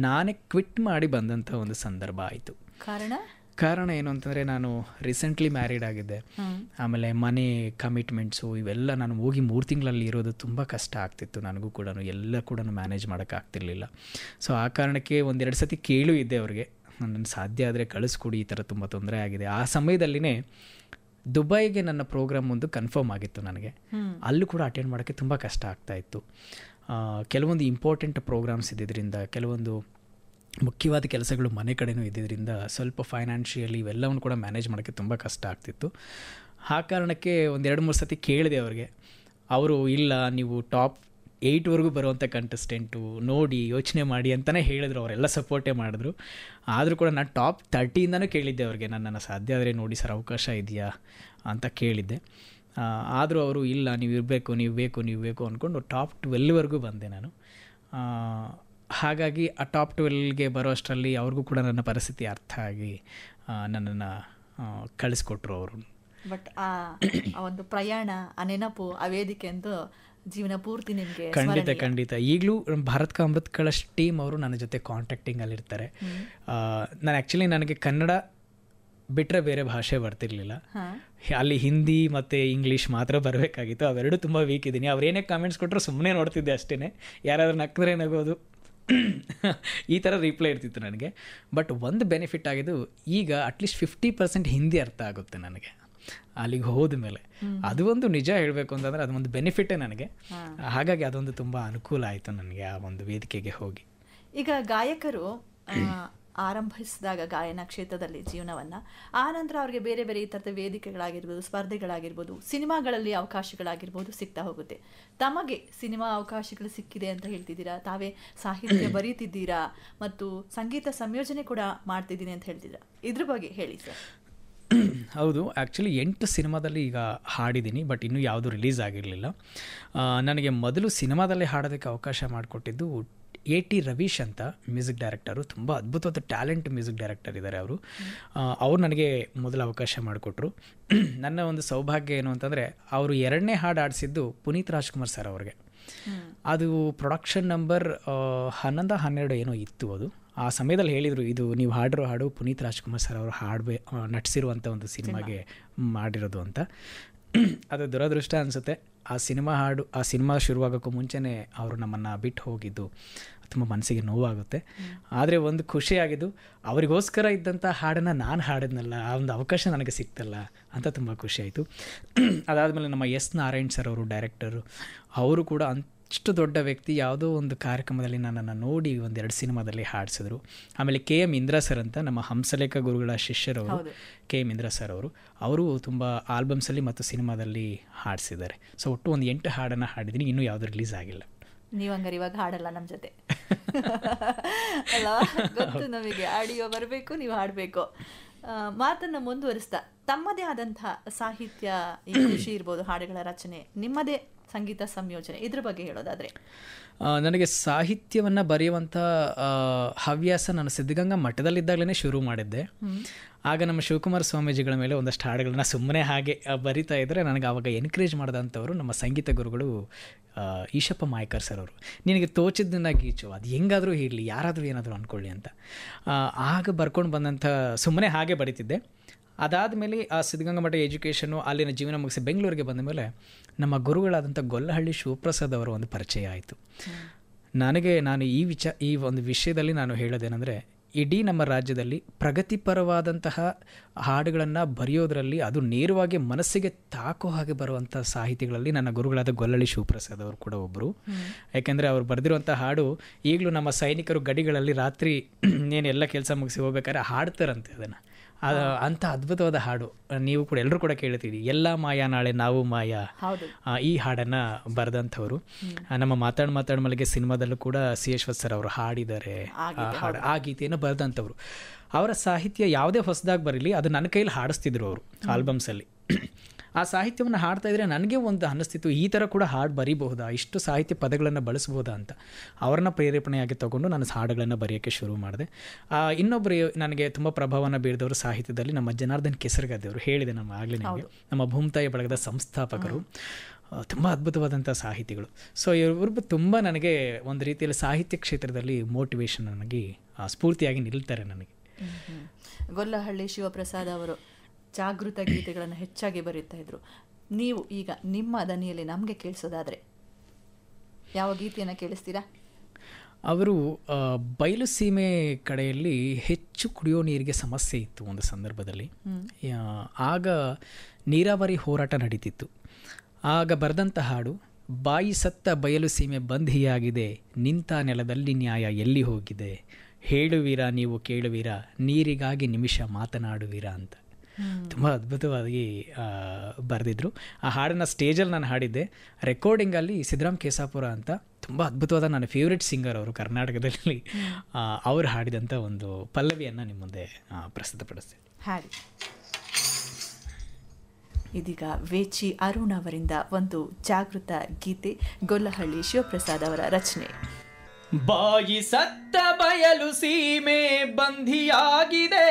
ನಾನೇ ಕ್ವಿಟ್ ಮಾಡಿ ಬಂದಂಥ ಒಂದು ಸಂದರ್ಭ ಆಯಿತು. ಕಾರಣ ಏನು ಅಂತಂದರೆ ನಾನು ರೀಸೆಂಟ್ಲಿ ಮ್ಯಾರಿಡ್ ಆಗಿದ್ದೆ. ಆಮೇಲೆ ಮನೆ ಕಮಿಟ್ಮೆಂಟ್ಸು ಇವೆಲ್ಲ ನಾನು ಹೋಗಿ 3 ತಿಂಗಳಲ್ಲಿ ಇರೋದು ತುಂಬ ಕಷ್ಟ ಆಗ್ತಿತ್ತು ನನಗೂ ಕೂಡ. ಎಲ್ಲ ಕೂಡ ಮ್ಯಾನೇಜ್ ಮಾಡೋಕ್ಕಾಗ್ತಿರ್ಲಿಲ್ಲ. ಸೊ ಆ ಕಾರಣಕ್ಕೆ 1-2 ಸತಿ ಕೇಳೂ ಇದ್ದೆ ಅವ್ರಿಗೆ, ನನ್ನ ಸಾಧ್ಯ ಆದರೆ ಕಳಿಸ್ಕೊಡಿ, ಈ ಥರ ತುಂಬ ತೊಂದರೆ ಆಗಿದೆ. ಆ ಸಮಯದಲ್ಲಿನೇ ದುಬೈಗೆ ನನ್ನ ಪ್ರೋಗ್ರಾಮ್ ಒಂದು ಕನ್ಫರ್ಮ್ ಆಗಿತ್ತು ನನಗೆ. ಅಲ್ಲೂ ಕೂಡ ಅಟೆಂಡ್ ಮಾಡೋಕ್ಕೆ ತುಂಬ ಕಷ್ಟ ಆಗ್ತಾಯಿತ್ತು. ಕೆಲವೊಂದು ಇಂಪಾರ್ಟೆಂಟ್ ಪ್ರೋಗ್ರಾಮ್ಸ್ ಇದ್ದಿದ್ದರಿಂದ, ಕೆಲವೊಂದು ಮುಖ್ಯವಾದ ಕೆಲಸಗಳು ಮನೆ ಕಡೆನೂ ಇದ್ದಿದ್ದರಿಂದ ಸ್ವಲ್ಪ ಫೈನಾನ್ಷಿಯಲಿ ಇವೆಲ್ಲವನ್ನು ಕೂಡ ಮ್ಯಾನೇಜ್ ಮಾಡೋಕ್ಕೆ ತುಂಬ ಕಷ್ಟ ಆಗ್ತಿತ್ತು. ಆ ಕಾರಣಕ್ಕೆ 1-2-3 ಸತಿ ಕೇಳಿದೆ ಅವ್ರಿಗೆ. ಅವರು ಇಲ್ಲ, ನೀವು ಟಾಪ್ 8ವರೆಗೂ ಬರುವಂಥ ಕಂಟೆಸ್ಟೆಂಟು, ನೋಡಿ ಯೋಚನೆ ಮಾಡಿ ಅಂತಲೇ ಹೇಳಿದ್ರು. ಅವರೆಲ್ಲ ಸಪೋರ್ಟೇ ಮಾಡಿದ್ರು. ಆದರೂ ಕೂಡ ನಾನು ಟಾಪ್ 30ಇಂದನೂ ಕೇಳಿದ್ದೆ ಅವ್ರಿಗೆ, ನನ್ನನ್ನು ಸಾಧ್ಯ ಆದರೆ ನೋಡಿ ಸರ್ ಅವಕಾಶ ಇದೆಯಾ ಅಂತ ಕೇಳಿದ್ದೆ. ಆದರೂ ಅವರು ಇಲ್ಲ, ನೀವು ಬೇಕು ಅಂದ್ಕೊಂಡು ಟಾಪ್ 12ವರೆಗೂ ಬಂದೆ ನಾನು. ಹಾಗಾಗಿ ಆ ಟಾಪ್ 12ಗೆ ಬರೋ ಅಷ್ಟರಲ್ಲಿ ಅವ್ರಿಗೂ ಕೂಡ ನನ್ನ ಪರಿಸ್ಥಿತಿ ಅರ್ಥ ಆಗಿ ನನ್ನನ್ನು ಕಳಿಸ್ಕೊಟ್ರು ಅವರು. ಬಟ್ ಆ ಒಂದು ಪ್ರಯಾಣ, ಆ ನೆನಪು, ಆ ವೇದಿಕೆ ಅಂತೂ ಜೀವನ ಪೂರ್ತಿ ನಿಮಗೆ ಖಂಡಿತ. ಈಗಲೂ ಭಾರತ್ ಕಾ ಅಮೃತ್ ಕಳಶ್ ಟೀಮ್ ಅವರು ನನ್ನ ಜೊತೆ ಕಾಂಟ್ಯಾಕ್ಟಿಂಗಲ್ಲಿರ್ತಾರೆ. ನಾನು ಆ್ಯಕ್ಚುಲಿ ನನಗೆ ಕನ್ನಡ ಬಿಟ್ಟರೆ ಬೇರೆ ಭಾಷೆ ಬರ್ತಿರ್ಲಿಲ್ಲ. ಅಲ್ಲಿ ಹಿಂದಿ ಮತ್ತು ಇಂಗ್ಲೀಷ್ ಮಾತ್ರ ಬರಬೇಕಾಗಿತ್ತು. ಅವೆರಡು ತುಂಬ ವೀಕ್ ಇದ್ದೀನಿ. ಅವ್ರೇನೇ ಕಾಮೆಂಟ್ಸ್ ಕೊಟ್ಟರು ಸುಮ್ಮನೆ ನೋಡ್ತಿದ್ದೆ ಅಷ್ಟೇ. ಯಾರಾದರೂ ನಕ್ಕಿದ್ರೆ ನಗೋದು, ಈ ಥರ ರಿಪ್ಲೈ ಇರ್ತಿತ್ತು ನನಗೆ. ಬಟ್ ಒಂದು ಬೆನಿಫಿಟ್ ಆಗಿದ್ದು, ಈಗ ಅಟ್ಲೀಸ್ಟ್ 50% ಹಿಂದಿ ಅರ್ಥ ಆಗುತ್ತೆ ನನಗೆ ಅಲ್ಲಿಗೆ ಹೋದ ಮೇಲೆ. ಅದು ಒಂದು ನಿಜ ಹೇಳಬೇಕು ಅಂತಂದರೆ ಅದೊಂದು ಬೆನಿಫಿಟ್ಟೇ ನನಗೆ. ಹಾಗಾಗಿ ಅದೊಂದು ತುಂಬ ಅನುಕೂಲ ಆಯಿತು ನನಗೆ ಆ ಒಂದು ವೇದಿಕೆಗೆ ಹೋಗಿ. ಈಗ ಗಾಯಕರು ಆರಂಭಿಸಿದಾಗ ಗಾಯನ ಕ್ಷೇತ್ರದಲ್ಲಿ ಜೀವನವನ್ನು, ಆನಂತರ ಅವ್ರಿಗೆ ಬೇರೆ ಬೇರೆ ಈ ಥರದ ವೇದಿಕೆಗಳಾಗಿರ್ಬೋದು, ಸ್ಪರ್ಧೆಗಳಾಗಿರ್ಬೋದು, ಸಿನಿಮಾಗಳಲ್ಲಿ ಅವಕಾಶಗಳಾಗಿರ್ಬೋದು ಸಿಗ್ತಾ ಹೋಗುತ್ತೆ. ತಮಗೆ ಸಿನಿಮಾ ಅವಕಾಶಗಳು ಸಿಕ್ಕಿದೆ ಅಂತ ಹೇಳ್ತಿದ್ದೀರಾ, ತಾವೇ ಸಾಹಿತ್ಯ ಬರೀತಿದ್ದೀರಾ ಮತ್ತು ಸಂಗೀತ ಸಂಯೋಜನೆ ಕೂಡ ಮಾಡ್ತಿದ್ದೀನಿ ಅಂತ ಹೇಳ್ತಿದ್ದೀರಾ. ಇದ್ರ ಬಗ್ಗೆ ಹೇಳಿ ಸರ್. ಹೌದು, ಆ್ಯಕ್ಚುಲಿ 8 ಸಿನಿಮಾದಲ್ಲಿ ಈಗ ಹಾಡಿದ್ದೀನಿ, ಬಟ್ ಇನ್ನೂ ಯಾವುದೂ ರಿಲೀಸ್ ಆಗಿರಲಿಲ್ಲ. ನನಗೆ ಮೊದಲು ಸಿನಿಮಾದಲ್ಲಿ ಹಾಡೋದಕ್ಕೆ ಅವಕಾಶ ಮಾಡಿಕೊಟ್ಟಿದ್ದು A.T. ರವೀಶ್ ಅಂತ ಮ್ಯೂಸಿಕ್ ಡೈರೆಕ್ಟರು. ತುಂಬ ಅದ್ಭುತವಾದ ಟ್ಯಾಲೆಂಟ್ ಮ್ಯೂಸಿಕ್ ಡೈರೆಕ್ಟರ್ ಇದ್ದಾರೆ ಅವರು. ಅವ್ರು ನನಗೆ ಮೊದಲು ಅವಕಾಶ ಮಾಡಿಕೊಟ್ರು. ನನ್ನ ಒಂದು ಸೌಭಾಗ್ಯ ಏನು ಅಂತಂದರೆ, ಅವರು 2ನೇ ಹಾಡು ಆಡಿಸಿದ್ದು ಪುನೀತ್ ರಾಜ್ಕುಮಾರ್ ಸರ್ ಅವ್ರಿಗೆ. ಅದು ಪ್ರೊಡಕ್ಷನ್ ನಂಬರ್ 11-12 ಏನೋ ಇತ್ತು. ಅದು ಆ ಸಮಯದಲ್ಲಿ ಹೇಳಿದರು, ಇದು ನೀವು ಹಾಡಿರೋ ಹಾಡು ಪುನೀತ್ ರಾಜ್ಕುಮಾರ್ ಸರ್ ಅವರು ನಟಿಸಿರುವಂಥ ಒಂದು ಸಿನಿಮಾಗೆ ಮಾಡಿರೋದು ಅಂತ. ಅದು ದುರದೃಷ್ಟ ಅನಿಸುತ್ತೆ. ಆ ಸಿನಿಮಾ ಶುರುವಾಗೋಕ್ಕೂ ಮುಂಚೆನೇ ಅವರು ನಮ್ಮನ್ನು ಬಿಟ್ಟು ಹೋಗಿದ್ದು ತುಂಬ ಮನಸ್ಸಿಗೆ ನೋವಾಗುತ್ತೆ. ಆದರೆ ಒಂದು ಖುಷಿಯಾಗಿದ್ದು, ಅವರಿಗೋಸ್ಕರ ಇದ್ದಂಥ ಹಾಡನ್ನು ನಾನು ಹಾಡಿದ್ನಲ್ಲ, ಆ ಒಂದು ಅವಕಾಶ ನನಗೆ ಸಿಕ್ತಲ್ಲ ಅಂತ ತುಂಬ ಖುಷಿಯಾಯಿತು. ಅದಾದಮೇಲೆ ನಮ್ಮ ಎಸ್ ನಾರಾಯಣ್ ಸರ್ ಅವರು ಡೈರೆಕ್ಟರು, ಅವರು ಕೂಡ ಅಷ್ಟು ದೊಡ್ಡ ವ್ಯಕ್ತಿ ಯಾವುದೋ ಒಂದು ಕಾರ್ಯಕ್ರಮದಲ್ಲಿ ನನ್ನನ್ನು ನೋಡಿ ಒಂದೆರಡು ಸಿನಿಮಾದಲ್ಲಿ ಹಾಡಿಸಿದ್ರು. ಆಮೇಲೆ KM ಇಂದ್ರ ಸರ್ ಅಂತ ನಮ್ಮ ಹಂಸಲೇಖ ಗುರುಗಳ ಶಿಷ್ಯರವರು, KM ಇಂದ್ರ ಸರ್ ಅವರು ತುಂಬ ಆಲ್ಬಮ್ಸಲ್ಲಿ ಮತ್ತು ಸಿನಿಮಾದಲ್ಲಿ ಹಾಡಿಸಿದ್ದಾರೆ. ಸೊ ಒಟ್ಟು ಒಂದು 8 ಹಾಡನ್ನು ಹಾಡಿದ್ದೀನಿ, ಇನ್ನೂ ಯಾವುದು ರಿಲೀಸ್ ಆಗಿಲ್ಲ. ನೀವು ಹಂಗಾರೆ ಇವಾಗ ಹಾಡಲ್ಲ ನಮ್ಮ ಜೊತೆ ಅಲ್ಲ, ಗೊತ್ತು ನಮಗೆ, ಆಡಿಯೋ ಬರಬೇಕು, ನೀವು ಹಾಡಬೇಕು. ಮಾತನ್ನು ಮುಂದುವರಿಸ್ತಾ ತಮ್ಮದೇ ಆದಂತಹ ಸಾಹಿತ್ಯ, ಈ ಕೃಷಿ ಇರ್ಬೋದು, ಹಾಡುಗಳ ರಚನೆ, ನಿಮ್ಮದೇ ಸಂಗೀತ ಸಂಯೋಜನೆ, ಇದ್ರ ಬಗ್ಗೆ ಹೇಳೋದಾದ್ರೆ? ನನಗೆ ಸಾಹಿತ್ಯವನ್ನು ಬರೆಯುವಂಥ ಹವ್ಯಾಸ ನಾನು ಸಿದ್ಧಗಂಗಾ ಮಠದಲ್ಲಿದ್ದಾಗಲೇ ಶುರು ಮಾಡಿದ್ದೆ. ಆಗ ನಮ್ಮ ಶಿವಕುಮಾರ ಸ್ವಾಮೀಜಿಗಳ ಮೇಲೆ ಒಂದಷ್ಟು ಹಾಡುಗಳನ್ನ ಸುಮ್ಮನೆ ಹಾಗೆ ಬರಿತಾ ಇದ್ದರೆ ನನಗೆ ಆವಾಗ ಎನ್ಕರೇಜ್ ಮಾಡಿದಂಥವ್ರು ನಮ್ಮ ಸಂಗೀತ ಗುರುಗಳು ಈಶಪ್ಪ ಮಾಯ್ಕರ್ ಸರ್ ಅವರು. ನಿನಗೆ ತೋಚಿದ್ದನ್ನು ಗೀಚು, ಅದು ಹೆಂಗಾದರೂ ಇರಲಿ, ಯಾರಾದರೂ ಏನಾದರೂ ಅಂದ್ಕೊಳ್ಳಿ ಅಂತ. ಆಗ ಬರ್ಕೊಂಡು ಬಂದಂಥ ಸುಮ್ಮನೆ ಹಾಗೆ ಬರಿತಿದ್ದೆ. ಅದಾದಮೇಲೆ ಆ ಸಿದ್ಧಗಂಗಾ ಮಠ ಎಜುಕೇಷನು, ಅಲ್ಲಿನ ಜೀವನ ಮುಗಿಸಿ ಬೆಂಗಳೂರಿಗೆ ಬಂದ ಮೇಲೆ ನಮ್ಮ ಗುರುಗಳಾದಂಥ ಗೊಲ್ಲಹಳ್ಳಿ ಶಿವಪ್ರಸಾದ್ ಅವರ ಒಂದು ಪರಿಚಯ ಆಯಿತು ನನಗೆ. ನಾನು ಈ ಒಂದು ವಿಷಯದಲ್ಲಿ ನಾನು ಹೇಳೋದೇನೆಂದರೆ, ಇಡೀ ನಮ್ಮ ರಾಜ್ಯದಲ್ಲಿ ಪ್ರಗತಿಪರವಾದಂತಹ ಹಾಡುಗಳನ್ನು ಬರೆಯೋದರಲ್ಲಿ, ಅದು ನೇರವಾಗಿ ಮನಸ್ಸಿಗೆ ತಾಕೋ ಹಾಗೆ ಬರುವಂಥ ಸಾಹಿತಿಗಳಲ್ಲಿ ನನ್ನ ಗುರುಗಳಾದ ಗೊಲ್ಲಹಳ್ಳಿ ಶಿವಪ್ರಸಾದ್ ಅವರು ಕೂಡ ಒಬ್ಬರು. ಯಾಕೆಂದರೆ ಅವ್ರು ಬರೆದಿರುವಂಥ ಹಾಡು ಈಗಲೂ ನಮ್ಮ ಸೈನಿಕರು ಗಡಿಗಳಲ್ಲಿ ರಾತ್ರಿ ಏನೆಲ್ಲ ಕೆಲಸ ಮುಗಿಸಿ ಹೋಗ್ಬೇಕಾದ್ರೆ ಹಾಡ್ತಾರಂತೆ ಅದನ್ನು. ಅಂಥ ಅದ್ಭುತವಾದ ಹಾಡು, ನೀವು ಕೂಡ ಎಲ್ಲರೂ ಕೂಡ ಕೇಳ್ತೀವಿ, ಎಲ್ಲ ಮಾಯಾ ನಾಳೆ ನಾವು ಮಾಯಾ, ಈ ಹಾಡನ್ನು ಬರೆದಂಥವ್ರು. ನಮ್ಮ ಮಾತಾಡ್ ಮಲ್ಲಿಗೆ ಸಿನಿಮಾದಲ್ಲೂ ಕೂಡ CH ಸರ್ ಅವರು ಹಾಡಿದ್ದಾರೆ ಹಾಡು, ಆ ಗೀತೆಯನ್ನು ಬರೆದಂಥವ್ರು. ಅವರ ಸಾಹಿತ್ಯ ಯಾವುದೇ ಹೊಸದಾಗಿ ಬರಲಿ, ಅದು ನನ್ನ ಕೈಯಲ್ಲಿ ಹಾಡಿಸ್ತಿದ್ರು ಅವರು ಆಲ್ಬಮ್ಸಲ್ಲಿ. ಆ ಸಾಹಿತ್ಯವನ್ನು ಹಾಡ್ತಾ ಇದ್ರೆ ನನಗೆ ಒಂದು ಅನ್ನಿಸ್ತಿತ್ತು, ಈ ಥರ ಕೂಡ ಹಾಡು ಬರೀಬಹುದಾ, ಇಷ್ಟು ಸಾಹಿತ್ಯ ಪದಗಳನ್ನು ಬಳಸ್ಬೋದಾ ಅಂತ. ಅವ್ರನ್ನ ಪ್ರೇರೇಪಣೆಯಾಗಿ ತೊಗೊಂಡು ನಾನು ಹಾಡುಗಳನ್ನು ಬರೆಯೋಕ್ಕೆ ಶುರು ಮಾಡಿದೆ. ಇನ್ನೊಬ್ಬರು ನನಗೆ ತುಂಬ ಪ್ರಭಾವವನ್ನು ಬೀರಿದವರು ಸಾಹಿತ್ಯದಲ್ಲಿ ನಮ್ಮ ಜನಾರ್ದನ್ ಕೆಸರಗದ್ದೆಯವರು. ಹೇಳಿದೆ ನಮ್ಮ ಆಗಲೇ ನಿಮಗೆ, ನಮ್ಮ ಭೂಮಿತಾಯಿ ಬಳಗದ ಸಂಸ್ಥಾಪಕರು, ತುಂಬ ಅದ್ಭುತವಾದಂಥ ಸಾಹಿತಿಗಳು. ಸೊ ಇವರು ತುಂಬ ನನಗೆ ಒಂದು ರೀತಿಯಲ್ಲಿ ಸಾಹಿತ್ಯ ಕ್ಷೇತ್ರದಲ್ಲಿ ಮೋಟಿವೇಶನ್ ನನಗೆ ಸ್ಫೂರ್ತಿಯಾಗಿ ನಿಲ್ತಾರೆ ನನಗೆ. ಗೊಲ್ಲಹಳ್ಳಿ ಶಿವಪ್ರಸಾದ್ ಅವರು ಜಾಗೃತ ಗೀತೆಗಳನ್ನು ಹೆಚ್ಚಾಗಿ ಬರೀತಾ ಇದ್ರು. ನೀವು ಈಗ ನಿಮ್ಮ ದನಿಯಲ್ಲಿ ನಮಗೆ ಕೇಳಿಸೋದಾದ್ರೆ ಯಾವ ಗೀತೆಯನ್ನು ಕೇಳಿಸ್ತೀರಾ? ಅವರು ಬಯಲು ಸೀಮೆ ಕಡೆಯಲ್ಲಿ ಹೆಚ್ಚು ಕುಡಿಯೋ ನೀರಿಗೆ ಸಮಸ್ಯೆ ಇತ್ತು ಒಂದು ಸಂದರ್ಭದಲ್ಲಿ. ಆಗ ನೀರಾವರಿ ಹೋರಾಟ ನಡೀತಿತ್ತು. ಆಗ ಬರೆದಂಥ ಹಾಡು, ಬಾಯಿ ಸತ್ತ ಬಯಲು ಸೀಮೆ ಬಂಧಿಯಾಗಿದೆ, ನಿಂತ ನೆಲದಲ್ಲಿ ನ್ಯಾಯ ಎಲ್ಲಿ ಹೋಗಿದೆ, ಹೇಳುವೀರಾ ನೀವು ಕೇಳುವೀರಾ, ನೀರಿಗಾಗಿ ನಿಮಿಷ ಮಾತನಾಡುವೀರಾ ಅಂತ. ತುಂಬ ಅದ್ಭುತವಾಗಿ ಬರೆದಿದ್ರು. ಆ ಹಾಡನ್ನು ಸ್ಟೇಜಲ್ಲಿ ನಾನು ಹಾಡಿದ್ದೆ. ರೆಕಾರ್ಡಿಂಗಲ್ಲಿ ಸಿದ್ದರಾಮ್ ಕೇಸಾಪುರ ಅಂತ ತುಂಬ ಅದ್ಭುತವಾದ ನನ್ನ ಫೇವ್ರೆಟ್ ಸಿಂಗರ್ ಅವರು ಕರ್ನಾಟಕದಲ್ಲಿ, ಅವರು ಹಾಡಿದಂಥ ಒಂದು ಪಲ್ಲವಿಯನ್ನು ನಿಮ್ಮ ಮುಂದೆ ಪ್ರಸ್ತುತಪಡಿಸ್ತೀನಿ. ಹಾಡಿ. ಇದೀಗ ವೇಚಿ ಅರುಣ್ ಅವರಿಂದ ಒಂದು ಜಾಗೃತ ಗೀತೆ, ಗೊಲ್ಲಹಳ್ಳಿ ಶಿವಪ್ರಸಾದ್ ಅವರ ರಚನೆ. ಬಾಯಿ ಸತ್ತ ಬಯಲು ಸೀಮೆ ಬಂಧಿಯಾಗಿದೆ,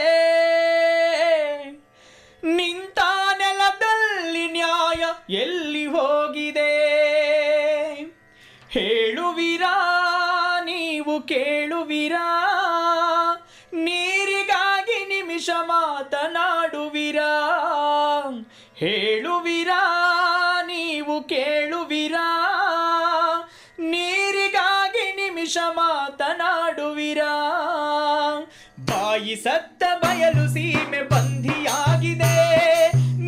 ನಿಂತ ನೆಲದಲ್ಲಿ ನ್ಯಾಯ ಎಲ್ಲಿ ಹೋಗಿದೆ, ಹೇಳುವಿರಾ ನೀವು ಕೇಳುವಿರಾ, ನೀರಿಗಾಗಿ ನಿಮಿಷ ಮಾತನಾಡುವಿರಾ, ಹೇಳುವಿರಾ ನೀವು ಕೇಳುವಿರಾ, ನೀರಿಗಾಗಿ ನಿಮಿಷ ಮಾತನಾಡುವಿರಾ, ಬಾಯಿ ಸತ್ತ ಬಯಲು ಸೀಮೆ ಬಂಧಿಯಾಗಿದೆ,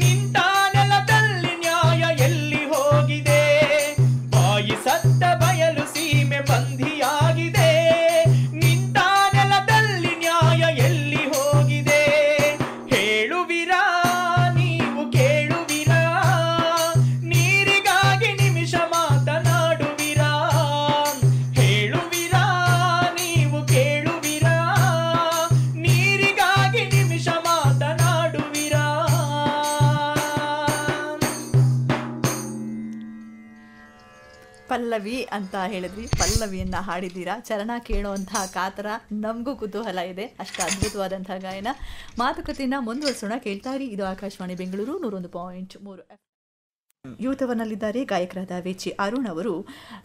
ನಿಂತ ನೆಲದಲ್ಲಿ ನ್ಯಾಯ ಎಲ್ಲಿ ಹೋಗಿದೆ, ಬಾಯಿ ಸತ್ತ ಬಯಲು ಸೀಮೆ ಬಂಧಿಯಾಗಿದೆ, ನಿಂತ ನೆಲದಲ್ಲಿ ನ್ಯಾಯ ಎಲ್ಲಿ ಹೋಗಿದೆ, ಹೇಳುವಿರಾ ನೀವು ಕೇಳುವಿರಾ, ನೀರಿಗಾಗಿ ನಿಮಿಷ ಮಾತನಾಡುವಿರಾ, ಹೇಳುವಿರಾ ನೀವು ಕೇಳುವಿರಾ, ನೀರಿಗಾಗಿ ನಿಮಿಷ ಮಾತನಾಡುವಿರಾ. ಪಲ್ಲವಿ ಅಂತ ಹೇಳಿದ್ವಿ, ಪಲ್ಲವಿಯನ್ನ ಹಾಡಿದ್ದೀರಾ. ಚರಣ ಕೇಳುವಂತಹ ಕಾತರ ನಮಗೂ ಕುತೂಹಲ ಇದೆ. ಅಷ್ಟು ಅದ್ಭುತವಾದಂತಹ ಗಾಯನ. ಮಾತುಕತೆಯನ್ನ ಮುಂದುವರಿಸೋಣ. ಕೇಳ್ತಾ ಇರಿ, ಇದು ಆಕಾಶವಾಣಿ ಬೆಂಗಳೂರು 101.3 ಯೂತವನಲ್ಲಿದ್ದಾರೆ ಗಾಯಕರಾದ ವೇಚಿ ಅರುಣ್ ಅವರು.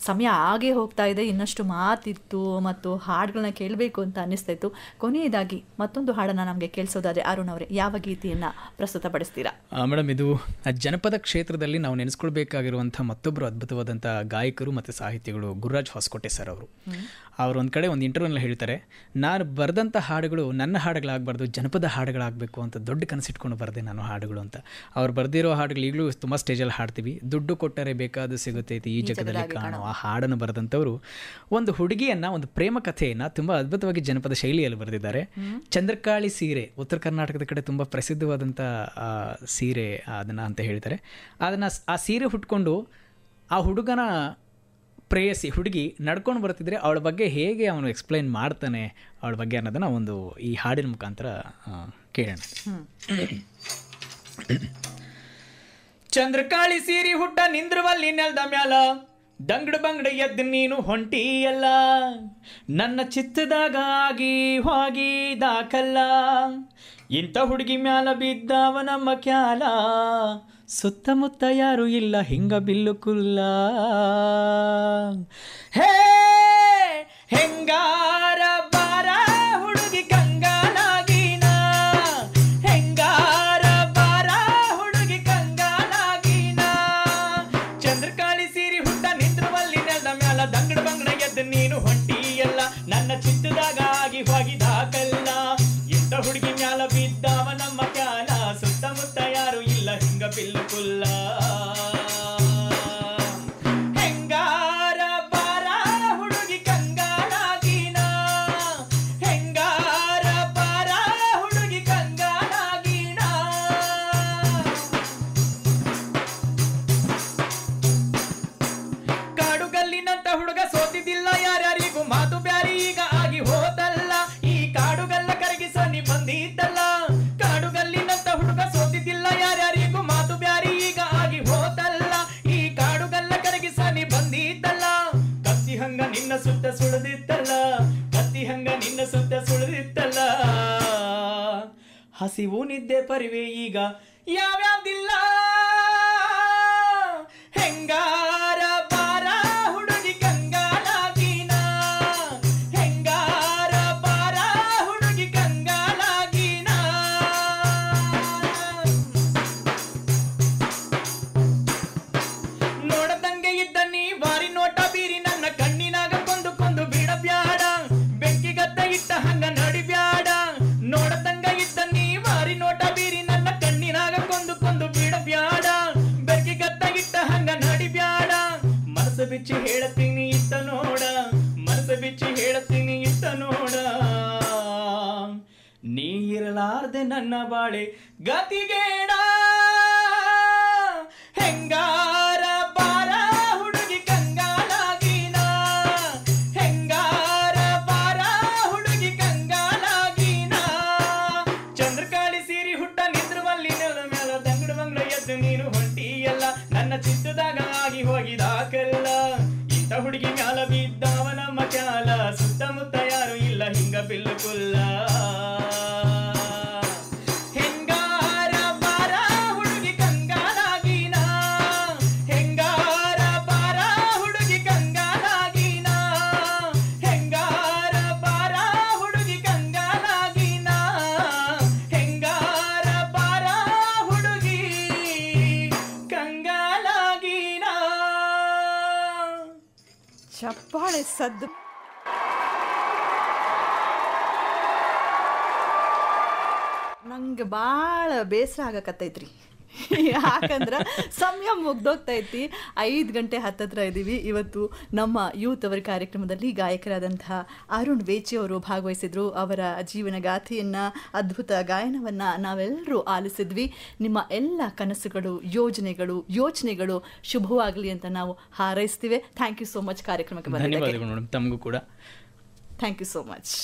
ಸಮಯ ಆಗೇ ಹೋಗ್ತಾ ಇದೆ, ಇನ್ನಷ್ಟು ಮಾತಿತ್ತು ಮತ್ತು ಹಾಡುಗಳನ್ನ ಕೇಳಬೇಕು ಅಂತ ಅನ್ನಿಸ್ತಾ ಇತ್ತು. ಕೊನೆಯದಾಗಿ ಮತ್ತೊಂದು ಹಾಡನ್ನು ನಮಗೆ ಕೇಳಿಸೋದಾದ್ರೆ ಅರುಣ್ ಅವರೇ, ಯಾವ ಗೀತೆಯನ್ನು ಪ್ರಸ್ತುತಪಡಿಸ್ತೀರಾ? ಮೇಡಮ್, ಇದು ಜನಪದ ಕ್ಷೇತ್ರದಲ್ಲಿ ನಾವು ನೆನೆಸ್ಕೊಳ್ಬೇಕಾಗಿರುವಂಥ ಮತ್ತೊಬ್ಬರು ಅದ್ಭುತವಾದಂಥ ಗಾಯಕರು ಮತ್ತು ಸಾಹಿತಿಗಳು ಗುರುರಾಜ್ ಹೊಸಕೋಟೆ ಸರ್ ಅವರು. ಒಂದು ಕಡೆ ಒಂದು ಇಂಟರ್ವ್ಯೂನಲ್ಲಿ ಹೇಳ್ತಾರೆ, ನಾನು ಬರೆದಂಥ ಹಾಡುಗಳು ನನ್ನ ಹಾಡುಗಳಾಗಬಾರ್ದು, ಜನಪದ ಹಾಡುಗಳಾಗಬೇಕು ಅಂತ ದೊಡ್ಡ ಕನಸಿಟ್ಕೊಂಡು ಬರೆದೆ ನಾನು ಹಾಡುಗಳು ಅಂತ. ಅವ್ರು ಬರೆದಿರೋ ಹಾಡುಗಳು ಈಗಲೂ ತುಂಬ ಸ್ಟೇಜಲ್ಲಿ ಮಾಡ್ತೀವಿ. ದುಡ್ಡು ಕೊಟ್ಟರೆ ಬೇಕಾದ ಸಿಗುತ್ತೈತಿ ಈ ಜಗದಲ್ಲಿ ಕಾಣೋ ಆ ಹಾಡನ್ನು ಬರೆದಂಥವರು ಒಂದು ಹುಡುಗಿಯನ್ನು, ಒಂದು ಪ್ರೇಮ ಕಥೆಯನ್ನು ತುಂಬ ಅದ್ಭುತವಾಗಿ ಜನಪದ ಶೈಲಿಯಲ್ಲಿ ಬರೆದಿದ್ದಾರೆ. ಚಂದ್ರಕಾಳಿ ಸೀರೆ ಉತ್ತರ ಕರ್ನಾಟಕದ ಕಡೆ ತುಂಬ ಪ್ರಸಿದ್ಧವಾದಂಥ ಸೀರೆ ಅದನ್ನು ಅಂತ ಹೇಳ್ತಾರೆ. ಅದನ್ನು ಆ ಸೀರೆ ಹುಟ್ಕೊಂಡು ಆ ಹುಡುಗನ ಪ್ರೇಯಸಿ ಹುಡುಗಿ ನಡ್ಕೊಂಡು ಬರ್ತಿದ್ರೆ ಅವಳ ಬಗ್ಗೆ ಹೇಗೆ ಅವನು ಎಕ್ಸ್ಪ್ಲೈನ್ ಮಾಡ್ತಾನೆ ಅವಳ ಬಗ್ಗೆ ಅನ್ನೋದನ್ನು ಒಂದು ಈ ಹಾಡಿನ ಮುಖಾಂತರ ಕೇಳೋಣ. ಚಂದ್ರಕಾಳಿ ಸೀರಿ ಹುಟ್ಟ ನಿಂದ್ರವಲ್ಲಿ ನೆಲ್ದ ಮ್ಯಾಲ ದಂಗಡ ಬಂಗಡ ಎದ್ದು ನೀನು ಹೊಂಟಿಯಲ್ಲ, ನನ್ನ ಚಿತ್ತದಾಗ ಆಗಿ ಹೋಗಿದಾಕಲ್ಲ, ಇಂಥ ಹುಡುಗಿ ಮ್ಯಾಲ ಬಿದ್ದಾವ ನಮ್ಮ ಕ್ಯಾಲ, ಸುತ್ತಮುತ್ತ ಯಾರು ಇಲ್ಲ ಹಿಂಗ ಬಿಲ್ಲು ಕುಲ್ಲ. ಹೇ ಹೆಂಗಾರ ಬಾರ ಹುಡುಗಿ ಕಂಗಾಲಾಗಿನ, ಹೆಂಗಾರ ಬಾರ ಹುಡುಗಿ ಕಂಗಾಲಾಗಿನ, ಚಂದ್ರಕಾಳಿ ಸೀರಿ ಹುಟ್ಟ ನಿಂದ್ರವಲ್ಲಿ ನೆಲ್ದ ಮ್ಯಾಲ ದಂಗಡ ಬಂಗಡ ಎದ್ದು ನೀನು ಹೊಂಟಿಯಲ್ಲ, ನನ್ನ ಚಿತ್ತದಾಗ ಆಗಿ ಹೋಗಿದಾಕಲ್ಲ, ಇಂಥ ಹುಡುಗಿ ಮ್ಯಾಲ ಬಿದ್ದಾವ ನಮ್ಮ ಕ್ಯಾಲ, ಸುತ್ತಮುತ್ತ ಯಾರು ಇಲ್ಲ ಹಿಂಗ ಬಿಲ್ಲು ಕುಲ್ಲ. ಹೆಂಗಾರ ಬಾರ ಹುಡುಗಿ ಕಂಗಾಲಾಗಿನ, ಹೆಂಗಾರ ಬಾರ ಹುಡುಗಿ ಕಂಗಾಲಾಗಿನ. ಕಾಡುಗಲ್ಲಿನಂತ ಹುಡುಗ ಸೋತಿದ್ದಿಲ್ಲ ಯಾರ್ಯಾರಿಗೂ, ಮಾತು ಬ್ಯಾರಿ ಈಗ ಆಗಿ ಹೋದಲ್ಲ, ಈ ಕಾಡುಗಲ್ಲ ಕರಗಿಸ ನೀ ಬಂದಿದ್ದಲ್ಲ. ಕಾಡುಗಲ್ಲಿನಂತ ಹುಡುಗ ಸೋತಿದ್ದಿಲ್ಲ ಯಾರ್ಯಾರಿಗೂ, ಮಾತು ಬ್ಯಾರಿ ಈಗ ಆಗಿ ಹೋದಲ್ಲ, ಈ ಕಾಡುಗಲ್ಲ ಕರಗಿಸ ನೀ ಬಂದಿದ್ದಲ್ಲ. ಕತ್ತಿ ಹಂಗ ನಿನ್ನ ಸುತ್ತ ಸುಳಿದಿತ್ತಲ್ಲ, ಕತ್ತಿ ಹಂಗ ನಿನ್ನ ಸುತ್ತ ಸುಳಿದಿತ್ತಲ್ಲ. ಹಸಿವು ನಿದ್ದೆ ಪರಿವೆ ಈಗ ಯಾವ್ಯಾವ್ದಿಲ್ಲ. ಹೆಂಗಾರ ಬಾರ ಹುಡುಗಿ ಕಂಗಾಲಾಗಿನ, ಹೆಂಗಾರ ಬಾರ ಹುಡುಗಿ ಕಂಗಾಲಾಗಿನ. ನೋಡದಂಗೆ ಇದ್ದ ನೀ ಬಾರಿ ನೋಟ ಬೀರಿ ನನ್ನ ಕಣ್ಣಿನಾಗ ಕೊಂದು ಕೊಂದು ಬಿಡಬ್ಯಾಡ, ಬೆಂಕಿಗತ್ತ ಇಟ್ಟ ಹಂಗ ನಡಿಬ್ಯಾಡ. ನೋಡದಂಗ ಇದ್ದ ನೀ ಬಾರಿ ನೋಟ ಬೀರಿ ನನ್ನ ಕಣ್ಣಿನಾಗ ಕೊಂದು ಕೊಂದು ಬಿಡಬ್ಯಾಡ, ಬೆಂಕಿಗತ್ತ ಇಟ್ಟ ಹಂಗ ನಡಿಬ್ಯಾಡ. ಮನಸ್ಸು ಬಿಚ್ಚಿ ಹೇಳತೀನಿ ಇತ್ತ ನೋಡ, ಮನಸ್ಸು ಬಿಚ್ಚಿ ಹೇಳತೀನಿ ಇತ್ತ ನೋಡ. ನೀ ಇರಲಾರ್ದೆ ನನ್ನ ಬಾಳೆ ಗತಿಗೇಡ. ಹೆಂಗಾರ ಬಾರ ಹುಡುಗಿ ಕಂಗಾಲಾಗಿನ, ಹೆಂಗಾರ ಬಾರ ಹುಡುಗಿ ಕಂಗಾಲಾಗಿನ. ಚಂದ್ರಕಾಳಿ ಸೀರಿ ಹುಟ್ಟ ನಿಂದ್ರವಲ್ಲಿ ನೆಲ ಮೇಲ ದಂಗಡ ಬಂಗಡ ಎದ್ದು ನೀನು ಹೊಂಟಿಯಲ್ಲ, ನನ್ನ ಚಿತ್ತದಾಗ ಆಗಿ ಹೋಗಿದಾಕಲ್ಲ, ಇಂಥ ಹುಡುಗಿ ಮ್ಯಾಲ ಬಿದ್ದಾವ ನಮ್ಮ ಕ್ಯಾಲ, ಸುತ್ತಮುತ್ತ ಯಾರು ಇಲ್ಲ ಹಿಂಗ ಬಿಲ್ಲು ಕುಲ್ಲ. ಹೆಂಗಾರ ಬಾರ ಹುಡುಗಿ ಕಂಗಾಲಾಗಿನ, ಹೆಂಗಾರ ಬಾರ ಹುಡುಗಿ ಕಂಗಾಲಾಗಿನ, ಹೆಂಗಾರ ಬಾರ ಹುಡುಗಿ ಕಂಗಾಲಾಗಿನ, ಹೆಂಗಾರ ಬಾರ ಹುಡುಗಿ ಕಂಗಾಲಾಗಿನ. ಚಪ್ಪಾಳೆ ಸದ್ದು. ನಂಗೆ ಭಾಳ ಬೇಸರ ಆಗಕತ್ತೈತ್ರಿ, ಯಾಕಂದ್ರೆ ಸಮಯ ಮುಗ್ದೋಗ್ತೈತಿ. 5 ಗಂಟೆ ಹತ್ತತ್ರ ಇದ್ದೀವಿ. ಇವತ್ತು ನಮ್ಮ ಯೂತ್ ಅವರ ಕಾರ್ಯಕ್ರಮದಲ್ಲಿ ಗಾಯಕರಾದಂತಹ ಅರುಣ್ ವೇಚಿ ಅವರು ಭಾಗವಹಿಸಿದ್ರು. ಅವರ ಜೀವನ ಗಾಥೆಯನ್ನು, ಅದ್ಭುತ ಗಾಯನವನ್ನು ನಾವೆಲ್ಲರೂ ಆಲಿಸಿದ್ವಿ. ನಿಮ್ಮ ಎಲ್ಲ ಕನಸುಗಳು, ಯೋಚನೆಗಳು ಶುಭವಾಗಲಿ ಅಂತ ನಾವು ಹಾರೈಸ್ತೀವಿ. ಥ್ಯಾಂಕ್ ಯು ಸೋ ಮಚ್ ಕಾರ್ಯಕ್ರಮಕ್ಕೆ ಬಂದಿದ್ದಕ್ಕೆ. ಧನ್ಯವಾದಗಳು. ತಮಗೂ ಕೂಡ ಥ್ಯಾಂಕ್ ಯು ಸೋ ಮಚ್.